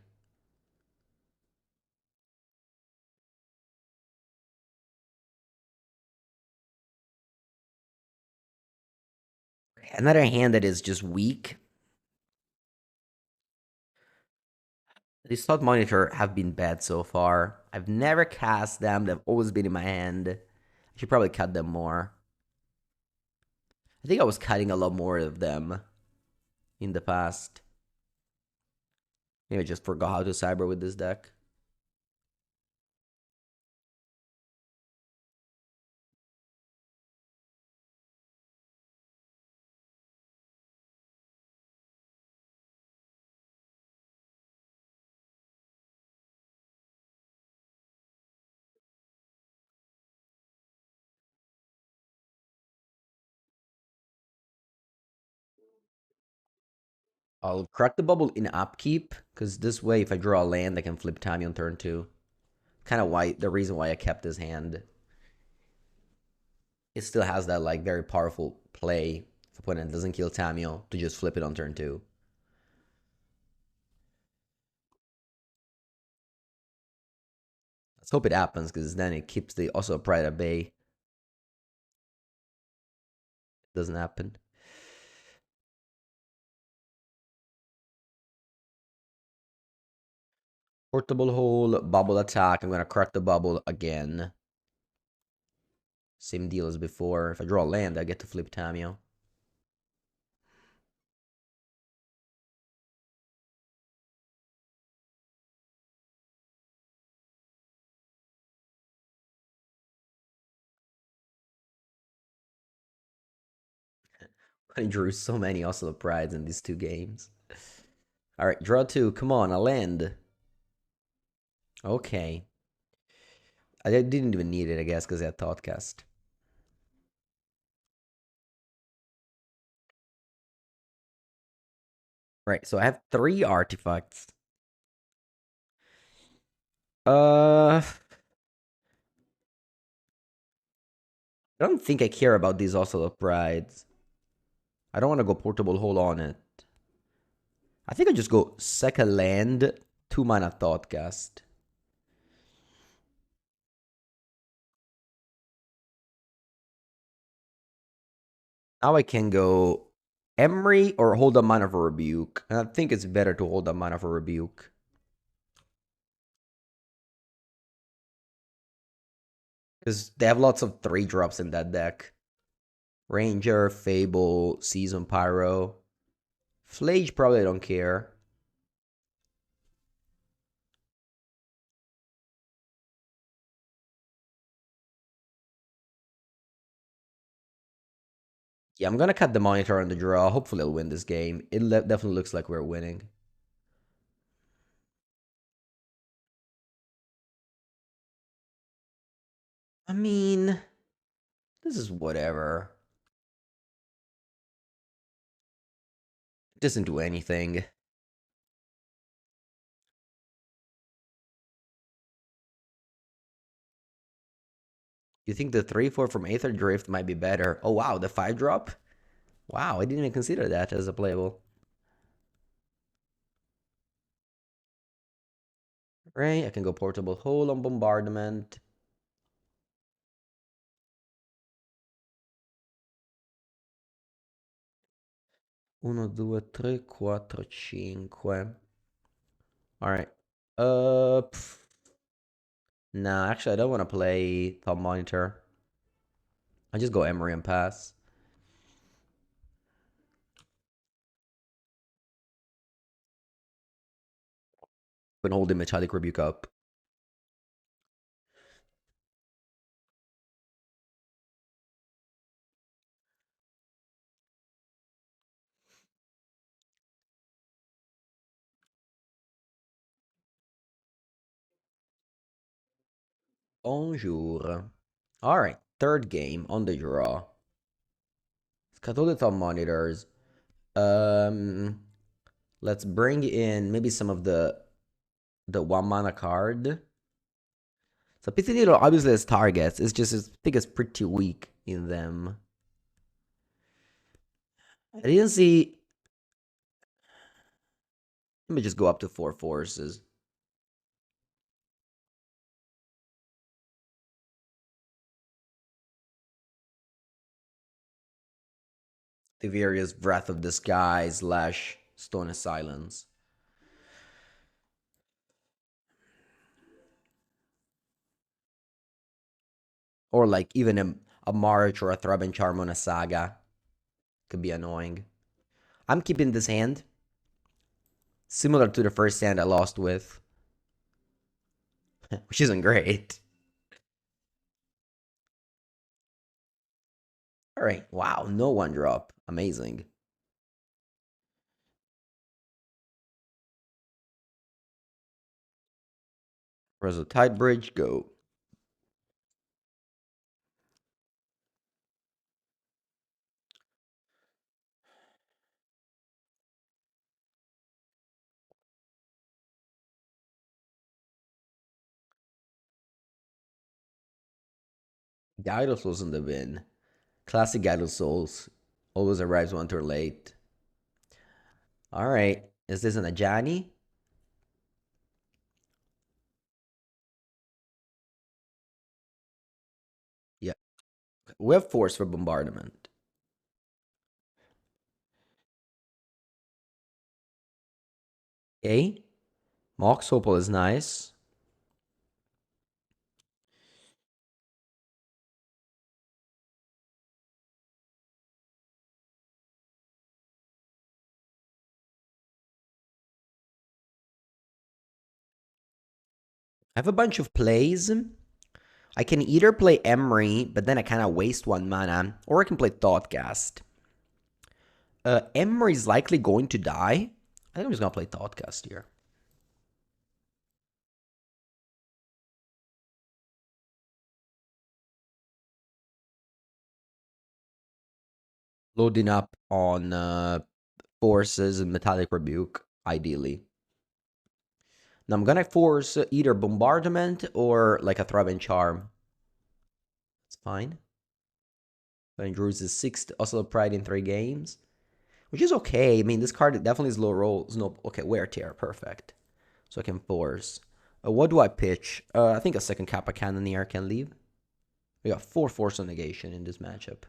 Another hand that is just weak. These Thought Monitor have been bad so far. I've never cast them. They've always been in my hand. I should probably cut them more. I think I was cutting a lot more of them in the past. Maybe I just forgot how to cyber with this deck. I'll crack the bubble in upkeep, because this way, if I draw a land, I can flip Tammy on turn 2. Kind of why the reason why I kept his hand. It still has that like very powerful play if opponent doesn't kill Tamio to just flip it on turn two. Let's hope it happens because then it keeps the also Pride at bay. It doesn't happen. Portable hole, bubble attack. I'm gonna crack the bubble again. Same deal as before. If I draw a land, I get to flip Tamio. I drew so many Oslo Prides in these two games. All right, draw two. Come on, a land. Okay. I didn't even need it, I guess, because I had Thoughtcast. Right, so I have three artifacts. I don't think I care about these Oslo Prides. I don't want to go portable hole on it. I think I just go second land, 2 mana Thoughtcast. Now I can go Emery or hold a mana for Rebuke. And I think it's better to hold a mana for Rebuke. Because they have lots of 3 drops in that deck. Ranger, Fable, Season Pyro. Flage probably don't care. Yeah, I'm gonna cut the monitor on the draw. Hopefully I'll win this game. It definitely looks like we're winning. I mean, this is whatever. It doesn't do anything. You think the 3/4 from Aether Drift might be better? Oh wow, the 5 drop? Wow, I didn't even consider that as a playable. Right, I can go portable hole on bombardment. 1, 2, 3, 4, 5. Alright. Nah, actually I don't want to play top monitor. I just go Emery and pass. Been holding Metallic Rebuke up. Bonjour. Alright, third game on the draw. Got all the top monitors. Um, let's bring in maybe some of the 1 mana card. So Pizzinito obviously has targets. It's just I think it's pretty weak in them. I didn't see. Let me just go up to 4 forces. The various Breath of the Sky / Stone of Silence. Or like even a March or a Throbbing Charm on a Saga. Could be annoying. I'm keeping this hand. Similar to the first hand I lost with. Which isn't great. Alright, wow, no 1 drop. Amazing. Where's the Tide Bridge? Go. Gyrosoul's in the bin. Classic Gyrosoul's. Always arrives one turn late. Alright. Is this an Ajani? Yeah. We have Force for Bombardment. Okay. Mox Opal is nice. I have a bunch of plays. I can either play Emery, but then I kind of waste 1 mana, or I can play Thoughtcast. Emery is likely going to die. I think I'm just going to play Thoughtcast here. Loading up on Forces and Metallic Rebuke, ideally. Now I'm gonna force either Bombardment or like a Throbbing Charm. It's fine. Then Druids is 6th, also Pride in 3 games. Which is okay. I mean, this card definitely is low rolls. No, okay, Wear Tear, perfect. So I can force. What do I pitch? I think a second Kappa Cannoneer can leave. We got 4 Force of Negation in this matchup.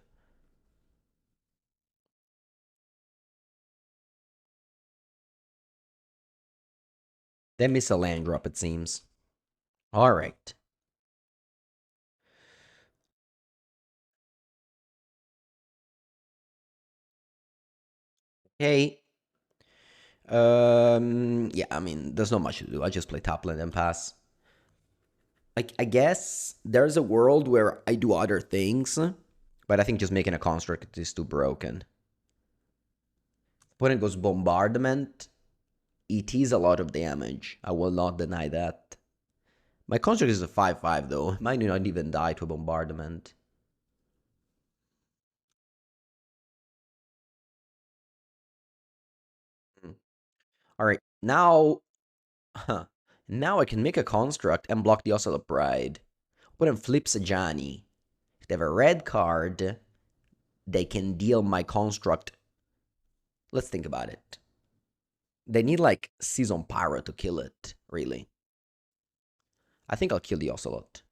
They miss a land drop, it seems. All right. Okay. Yeah, I mean, there's not much to do. I just play top land and pass. I guess there's a world where I do other things, but I think just making a construct is too broken. When it goes Bombardment, it is a lot of damage. I will not deny that. My construct is a 5/5 though. Might not even die to a Bombardment. Hmm. Alright, now... Huh. Now I can make a construct and block the Ocelot Pride. Put in Flips a Johnny. If they have a red card, they can deal my construct. Let's think about it. They need like Season Pyro to kill it, really. I think I'll kill the Ocelot.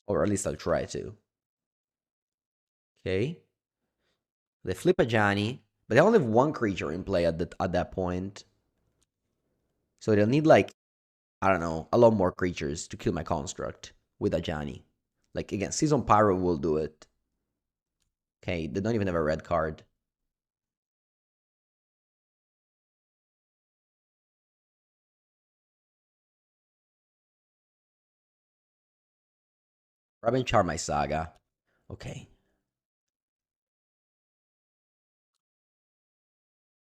Or at least I'll try to. Okay. They flip a Johnny, but they only have one creature in play at that point. So they'll need like, I don't know, a lot more creatures to kill my construct with a Johnny. Like again, Season Pyro will do it. Okay, they don't even have a red card. Robin Char my Saga. Okay.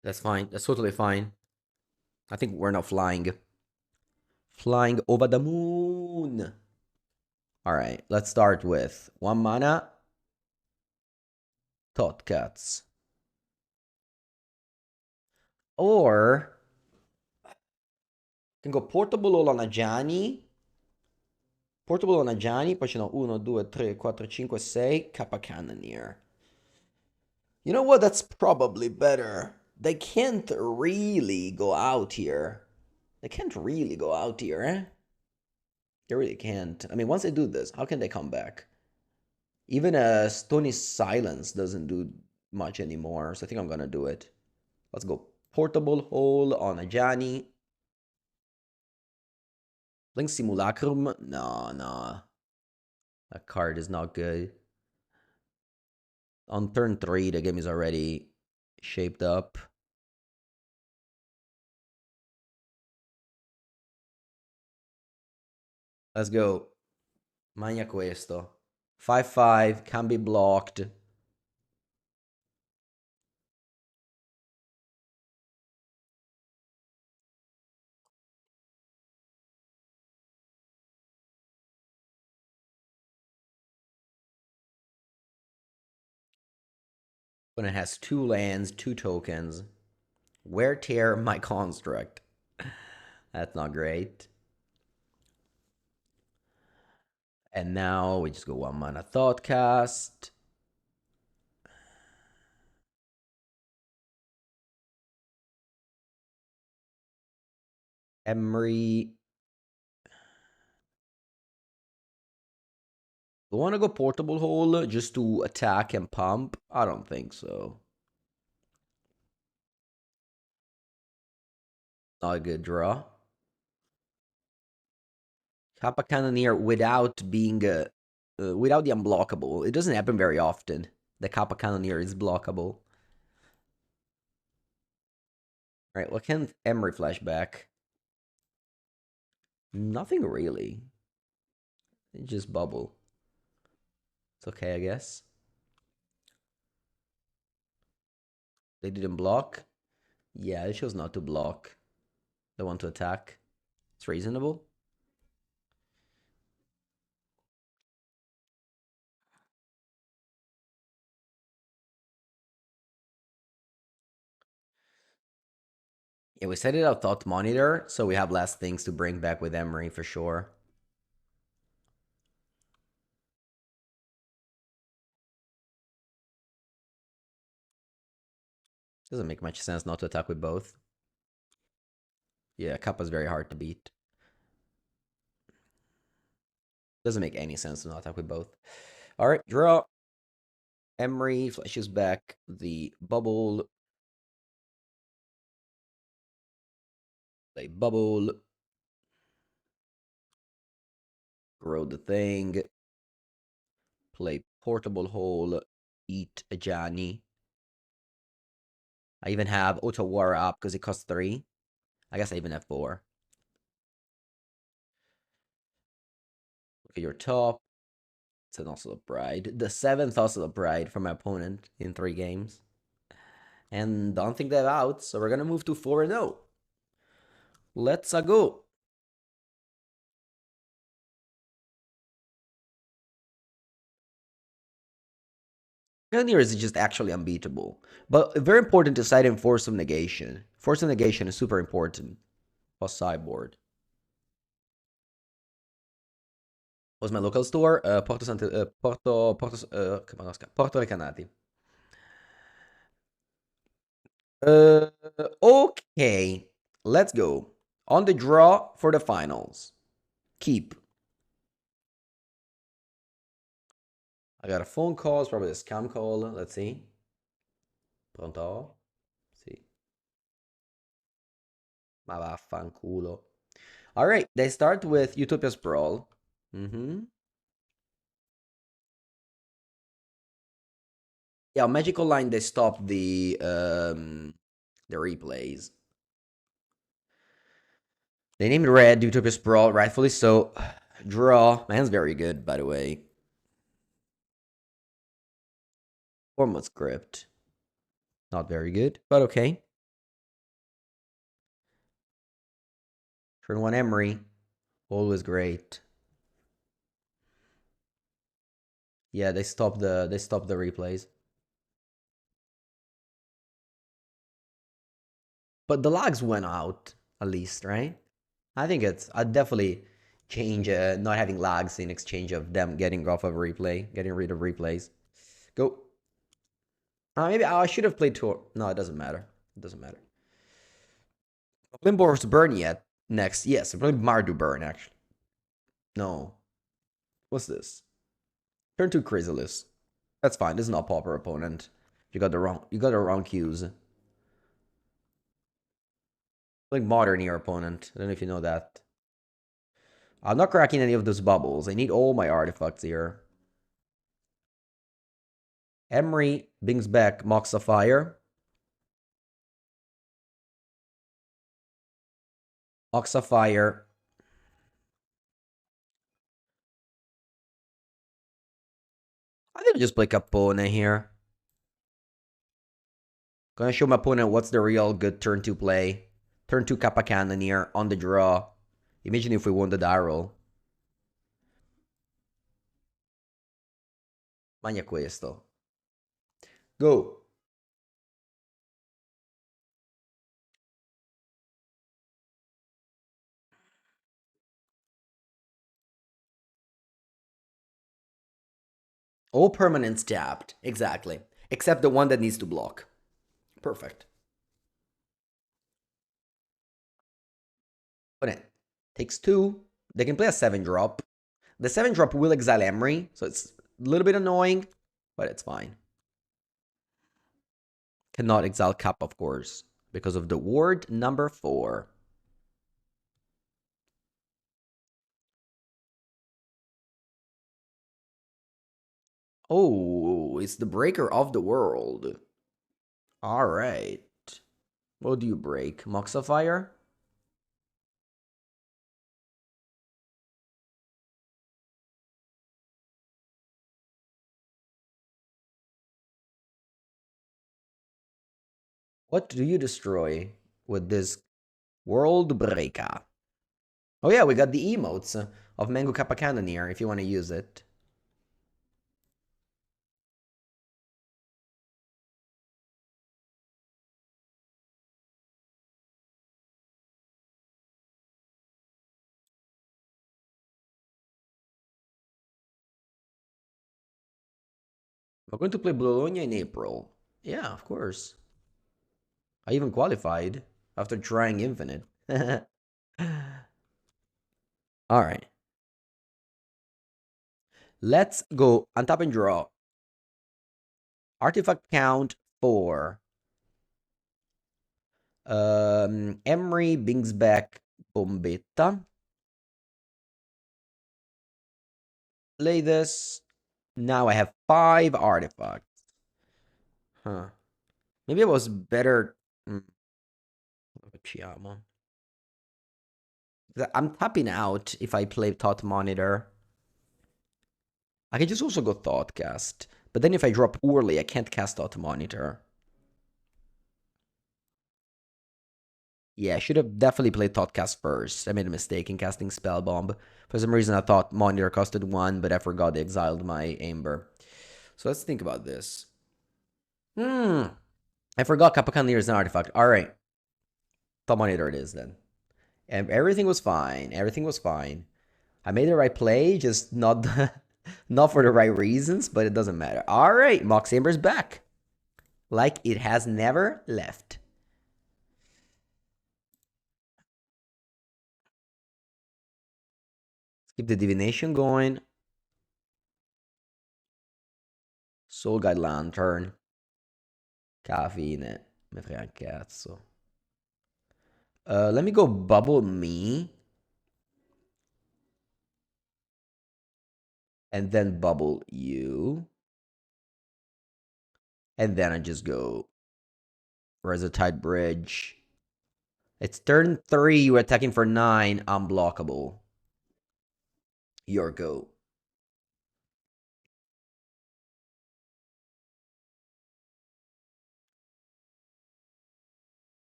That's fine. That's totally fine. I think we're not flying. Flying over the moon. Alright, let's start with 1 mana. Thought Cuts. Or can go Portable Olanagiani. Portable Olanagiani, poi ce n'ho 1, 2, 3, 4, 5, 6, Kappa Cannoneer. You know what? That's probably better. They can't really go out here. They can't really go out here, eh? They really can't. I mean, once they do this, how can they come back? Even a Stony Silence doesn't do much anymore, so I think I'm gonna do it. Let's go. Portable Hole on a Johnny. Link Simulacrum? No, no. That card is not good. On turn 3, the game is already shaped up. Let's go. Magna questo. 5/5, can be blocked. When it has 2 lands, 2 tokens. Wear Tear my construct. That's not great. And now we just go 1 mana Thoughtcast. Emery. Do I want to go Portable Hole just to attack and pump? I don't think so. Not a good draw. Kappa Cannoneer without being without the unblockable. It doesn't happen very often. The Kappa Cannoneer is blockable. Right, what can Emery flashback? Nothing really. It just bubble. It's okay, I guess. They didn't block. Yeah, it chose not to block. They want to attack. It's reasonable. Yeah, we set it up Thought Monitor, so we have less things to bring back with Emery for sure. Doesn't make much sense not to attack with both. Yeah, Kappa's very hard to beat. Doesn't make any sense to not attack with both. All right, draw. Emery flashes back the bubble. Play bubble. Grow the thing. Play portable hole. Eat a Johnny. I even have Auto War up because it costs 3. I guess I even have 4. Look at your top. It's an Oslo Pride. The 7th Oslo Pride from my opponent in 3 games. And don't think that out, so we're gonna move to 4-0. Let's go. Cannoneer is just actually unbeatable. But very important to side in Force of Negation. Force of Negation is super important. Plus sideboard. What's my local store? Porto Recanati. Okay. Let's go. On the draw for the finals. Keep. I got a phone call. It's probably a scam call. Let's see. Pronto? Sì. Ma vaffanculo. All right. They start with Utopia Sprawl. Yeah, Magical Line, they stopped the replays. They named red Utopia Sprawl, rightfully so. Draw. Man's very good, by the way. Format script. Not very good, but okay. Turn 1 Emery. Always great. Yeah, they stopped the replays. But the logs went out, at least, right? I think I'd definitely change not having lags in exchange of them getting off of replay, getting rid of replays. Go. Maybe I should have played Tor. No, it doesn't matter. It doesn't matter. Boros burn yet? Next, yes, probably Mardu burn actually. No, what's this? Turn 2 Chrysalis. That's fine. This is not pauper opponent. You got the wrong cues. Like modern your opponent. I don't know if you know that. I'm not cracking any of those bubbles. I need all my artifacts here. Emery brings back Mox Sapphire. Mox Sapphire. I'm gonna just play Capone here. Gonna show my opponent what's the real good turn 2 play. Turn 2 Kappa Cannoneer on the draw. Imagine if we won the die roll. Magna questo. Go. All permanents tapped. Exactly. Except the one that needs to block. Perfect. Put it. Takes two. They can play a 7-drop. The 7-drop will exile Emery, so it's a little bit annoying, but it's fine. Cannot exile Cap, of course, because of the ward number 4. Oh, it's the breaker of the world. All right. What do you break? Mox Fire? What do you destroy with this World Breaker? Oh yeah, we got the emotes of Mango Kappa Cannoneer if you want to use it. We're going to play Bologna in April. Yeah, of course. I even qualified after trying Infinite. All right. Let's go untap and draw. Artifact count 4. Emery brings back Bombetta. Play this. Now I have 5 artifacts. Huh. Maybe it was better. Chiamo. I'm tapping out if I play Thought Monitor. I can just also go Thoughtcast. But then if I drop poorly, I can't cast Thought Monitor. Yeah, I should have definitely played Thoughtcast first. I made a mistake in casting Spellbomb. For some reason, I thought Monitor costed 1, but I forgot they exiled my Amber. So let's think about this. I forgot Capacanir is an artifact. All right. Thought Monitor it is then. And everything was fine. Everything was fine. I made the right play, just not not for the right reasons, but it doesn't matter. All right, Mox Amber's back. Like it has never left. Let's keep the divination going. Soul Guide Lantern. Caffeine. Me frega un cazzo. Let me go bubble me. And then bubble you. And then I just go Resolute Bridge. It's turn 3. You're attacking for 9. Unblockable. Your go.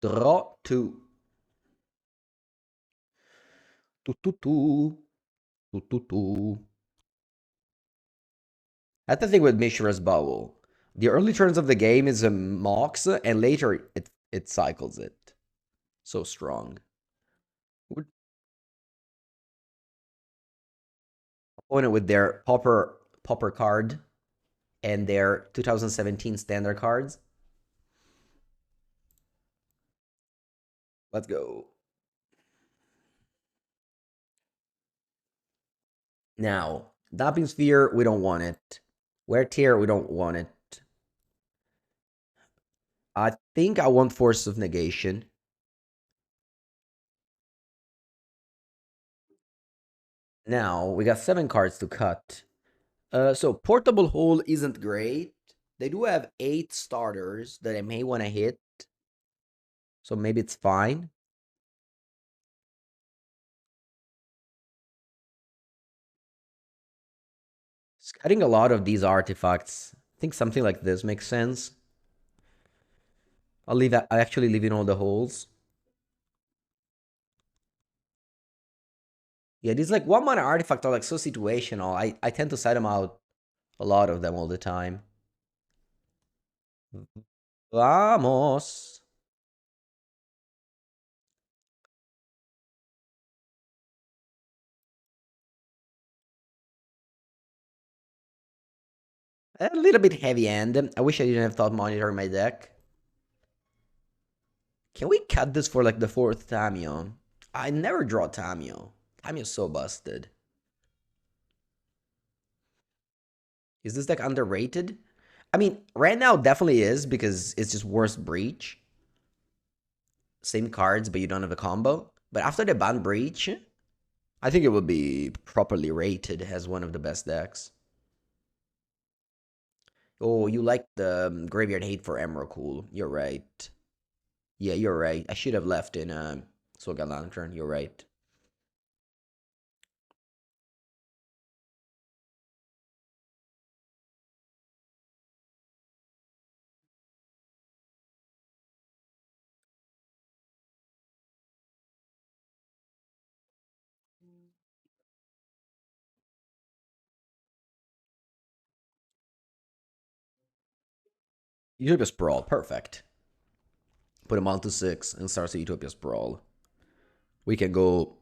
Draw 2. Tu, tu, tu. Tu, tu, tu. That's the thing with Mishra's Bubble. The early turns of the game is a Mox, and later it cycles it. So strong. Opponent with their Popper card and their 2017 standard cards. Let's go. Now, Damping Sphere, we don't want it. Wear Tear, we don't want it. I think I want Force of Negation. Now, we got 7 cards to cut. So Portable Hole isn't great. They do have 8 starters that I may want to hit. So maybe it's fine. Cutting a lot of these artifacts. I think something like this makes sense. I actually leave in all the holes. Yeah, these like 1 mana artifacts are like so situational. I tend to set them out a lot of them all the time. Vamos. A little bit heavy end. I wish I didn't have Thought Monitor in my deck. Can we cut this for like the fourth Tamio? I never draw Tamio. Tamio's so busted. Is this deck underrated? I mean, right now definitely is because it's just worse Breach. Same cards, but you don't have a combo. But after the ban Breach, I think it will be properly rated as one of the best decks. Oh, you like the Graveyard Hate for Emrakul. You're right. Yeah, you're right. I should have left in Soga Lantern. You're right. Utopia Sprawl. Perfect. Put him on to 6 and starts the Utopia Sprawl. We can go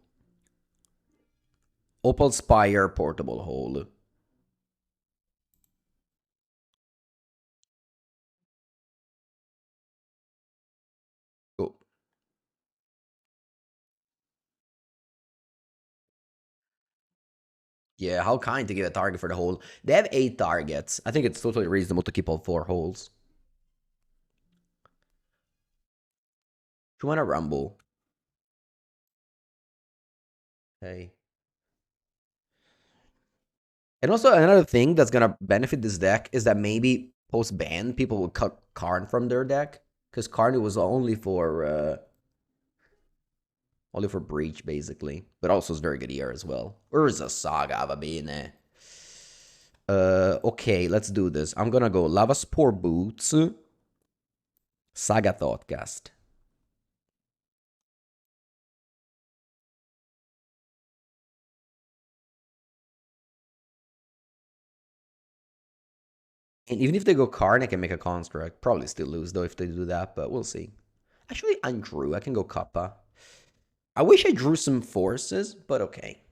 Opal Spire Portable Hole. Go. Yeah, how kind to give a target for the hole. They have 8 targets. I think it's totally reasonable to keep all 4 holes. You want to rumble? Okay. And also another thing that's gonna benefit this deck is that maybe post ban people will cut Karn from their deck because Karn was only for Breach basically, but also is very good here as well. Urza Saga va bene. Okay, let's do this. I'm gonna go Lava Spore Boots, Saga Thoughtcast. And even if they go Karn, I can make a construct. Probably still lose though if they do that, but we'll see. Actually, I drew. I can go Kappa. I wish I drew some forces, but okay.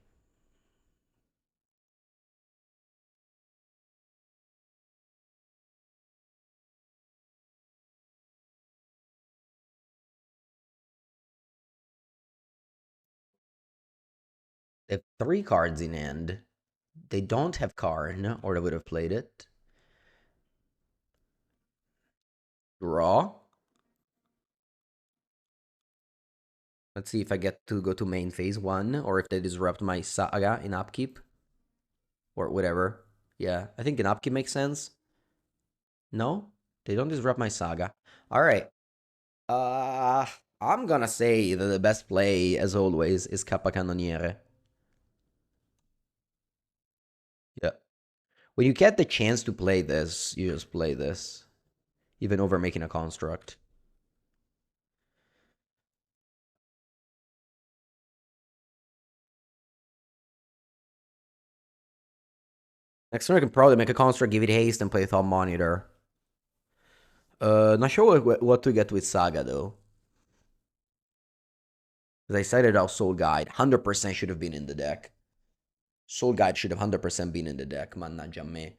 They have 3 cards in hand. They don't have Karn, or they would have played it. Draw. Let's see if I get to go to main phase 1, or if they disrupt my Saga in upkeep. Or whatever. Yeah, I think an upkeep makes sense. No? They don't disrupt my Saga. Alright. Uh, I'm gonna say that the best play, as always, is Kappa Cannoniere. Yeah. When you get the chance to play this, you just play this. Even over making a construct. Next turn I can probably make a construct, give it haste, and play Thought Monitor. Not sure what to get with Saga, though. Because I cited out Soul Guide. 100% should have been in the deck. Soul Guide should have 100% been in the deck. Mannaggia me.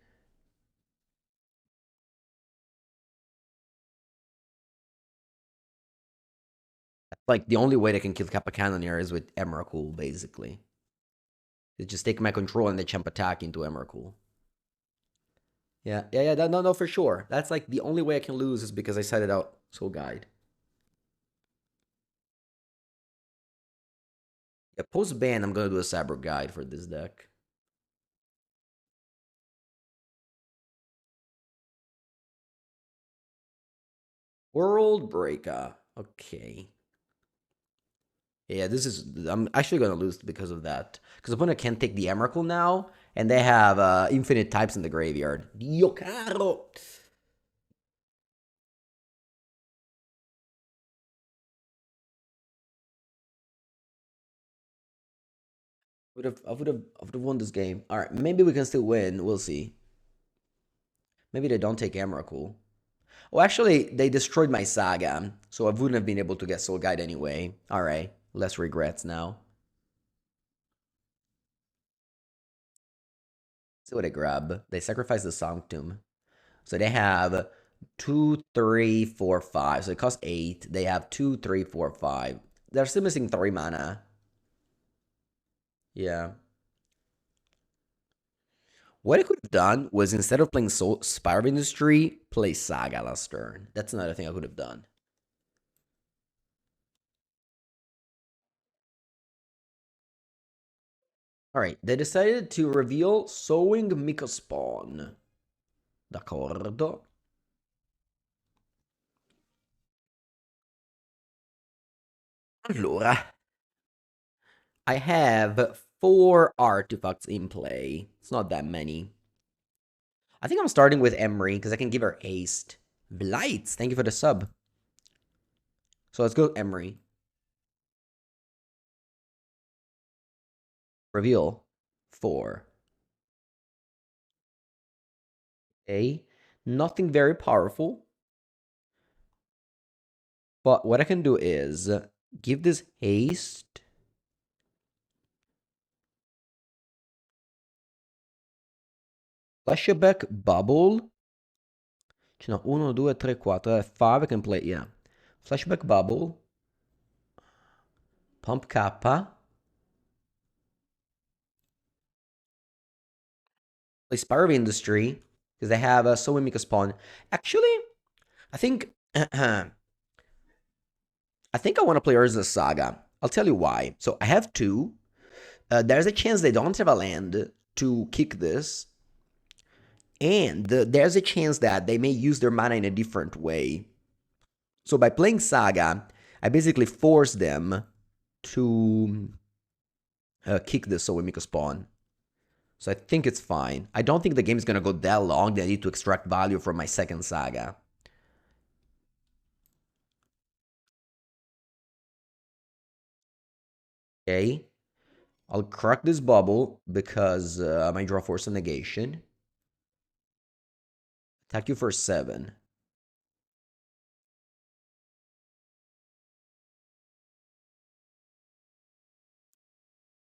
Like, the only way they can kill Kappa Cannoneer is with Emrakul, basically. They just take my control and they jump attack into Emrakul. Yeah, no, for sure. That's like the only way I can lose is because I cited out Soul Guide. Yeah, post ban, I'm gonna do a Sabre Guide for this deck. World Breaker. Okay. Yeah, this is. I'm actually gonna lose because of that. Because opponent can't take the Emrakul now, and they have infinite types in the graveyard. Dio caro. I would have won this game. All right, maybe we can still win. We'll see. Maybe they don't take Emrakul. Well, actually, they destroyed my Saga, so I wouldn't have been able to get Soul Guide anyway. All right, less regrets now. See what I grab. They sacrifice the Sanctum. So they have 2, 3, 4, 5. So it costs 8. They have 2, 3, 4, 5. They're still missing 3 mana. Yeah. What I could have done was instead of playing Spire of Industry, play Saga last turn. That's another thing I could have done. All right, they decided to reveal Sowing Mika Spawn. D'accordo. Allora, I have 4 artifacts in play. It's not that many. I think I'm starting with Emery because I can give her haste. Blights, thank you for the sub. So let's go Emery. Reveal 4. Okay, nothing very powerful. But what I can do is give this haste. Flashback Bubble. No, 1, 2, 3, 4, 5 I can play, yeah. Flashback Bubble. Pump Kappa. Play Spire of Industry. Because they have a So We Make a Spawn. Actually, I think I think I want to play Urza Saga. I'll tell you why. So I have 2. There's a chance they don't have a land to kick this. And there's a chance that they may use their mana in a different way. So by playing Saga, I basically force them to kick this so we make a spawn. So I think it's fine. I don't think the game is going to go that long that I need to extract value from my second Saga. Okay. I'll crack this bubble because I might draw Force of Negation. Attack you for 7.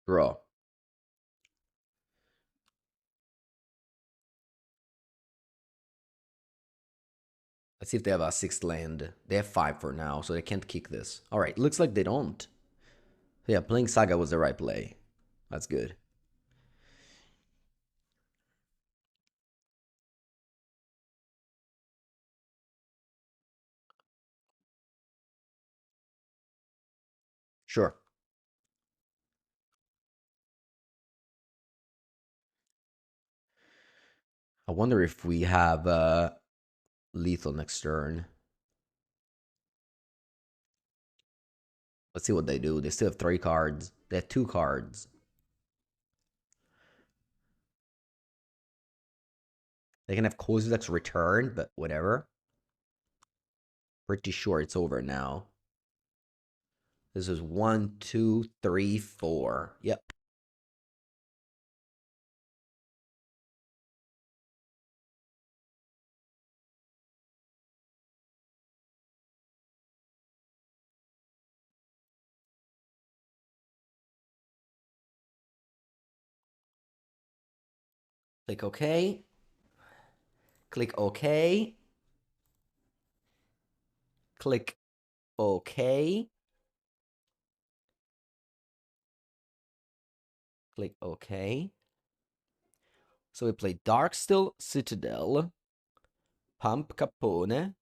Draw. Let's see if they have a 6th land. They have 5 for now, so they can't kick this. Alright, looks like they don't. Yeah, playing Saga was the right play. That's good. Sure. I wonder if we have lethal next turn. Let's see what they do. They still have 3 cards. They have 2 cards. They can have Kozilek's return, but whatever. Pretty sure it's over now. This is 1, 2, 3, 4. Yep. Click OK. Click OK. Click OK. Click OK. So we play Darksteel Citadel, Pump Capone,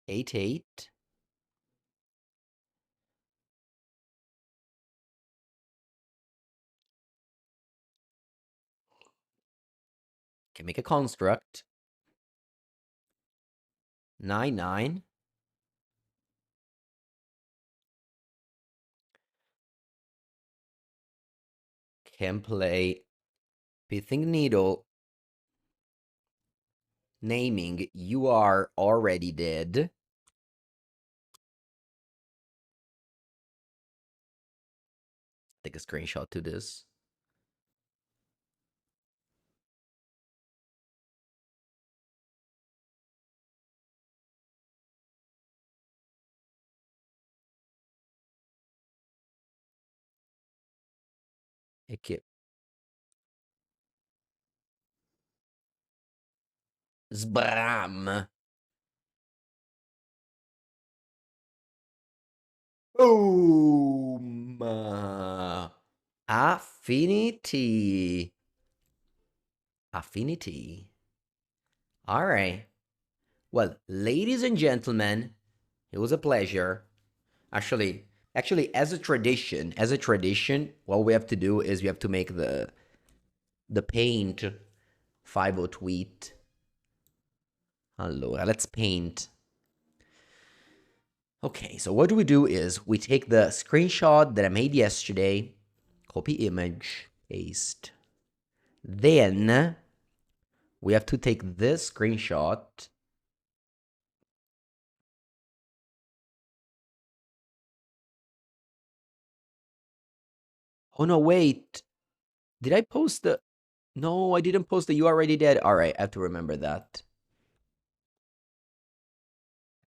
8/8. Can make a construct. 9/9. Can play Pithing Needle, naming You Are Already Dead. Take a screenshot to this. E che Sbram. Boom. Affinity. Affinity. All right. Well, ladies and gentlemen, it was a pleasure. Actually, as a tradition, what we have to do is we have to make the paint 50 tweet. Allora, let's paint. Okay, so what do we do is we take the screenshot that I made yesterday, copy image, paste. Then we have to take this screenshot. Oh no, wait. Did I post the... No, I didn't post the You Already Dead. All right, I have to remember that.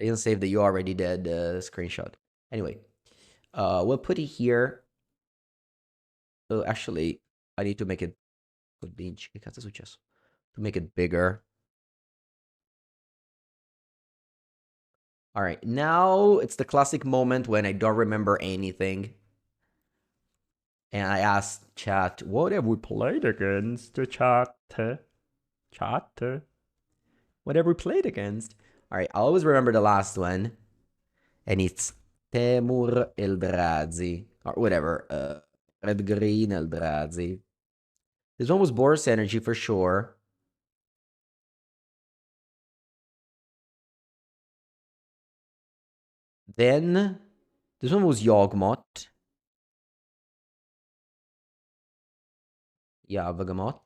I didn't save the You Already Dead screenshot. Anyway, we'll put it here. Oh, actually, I need to make it... Che cazzo è successo? To make it bigger. All right, now it's the classic moment when I don't remember anything. And I asked chat, what have we played against? The chat. Chat. What have we played against? All right, I always remember the last one. And it's Temur Eldrazi. Or whatever. Red Green Eldrazi. This one was Boros Energy for sure. Then this one was Yawgmoth. Yawgmoth.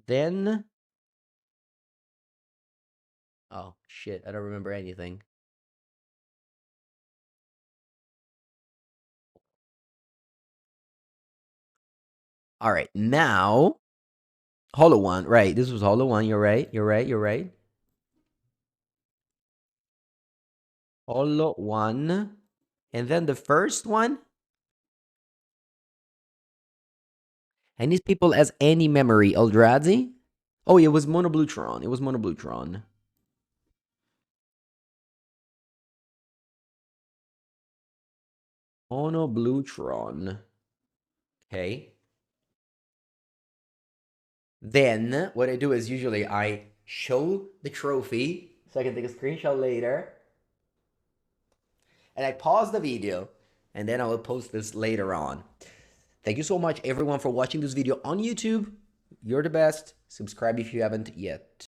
Then... Oh, shit. I don't remember anything. All right. Now, Hollow One. Right. This was Hollow One. You're right. You're right. You're right. Hollow One. And then the first one. And these people as any memory. Eldrazi? Oh, it was MonoU Tron. It was MonoU Tron. MonoU Tron. Okay. Then what I do is usually I show the trophy so I can take a screenshot later. And I pause the video and then I will post this later on. Thank you so much everyone for watching this video on YouTube. You're the best. Subscribe if you haven't yet.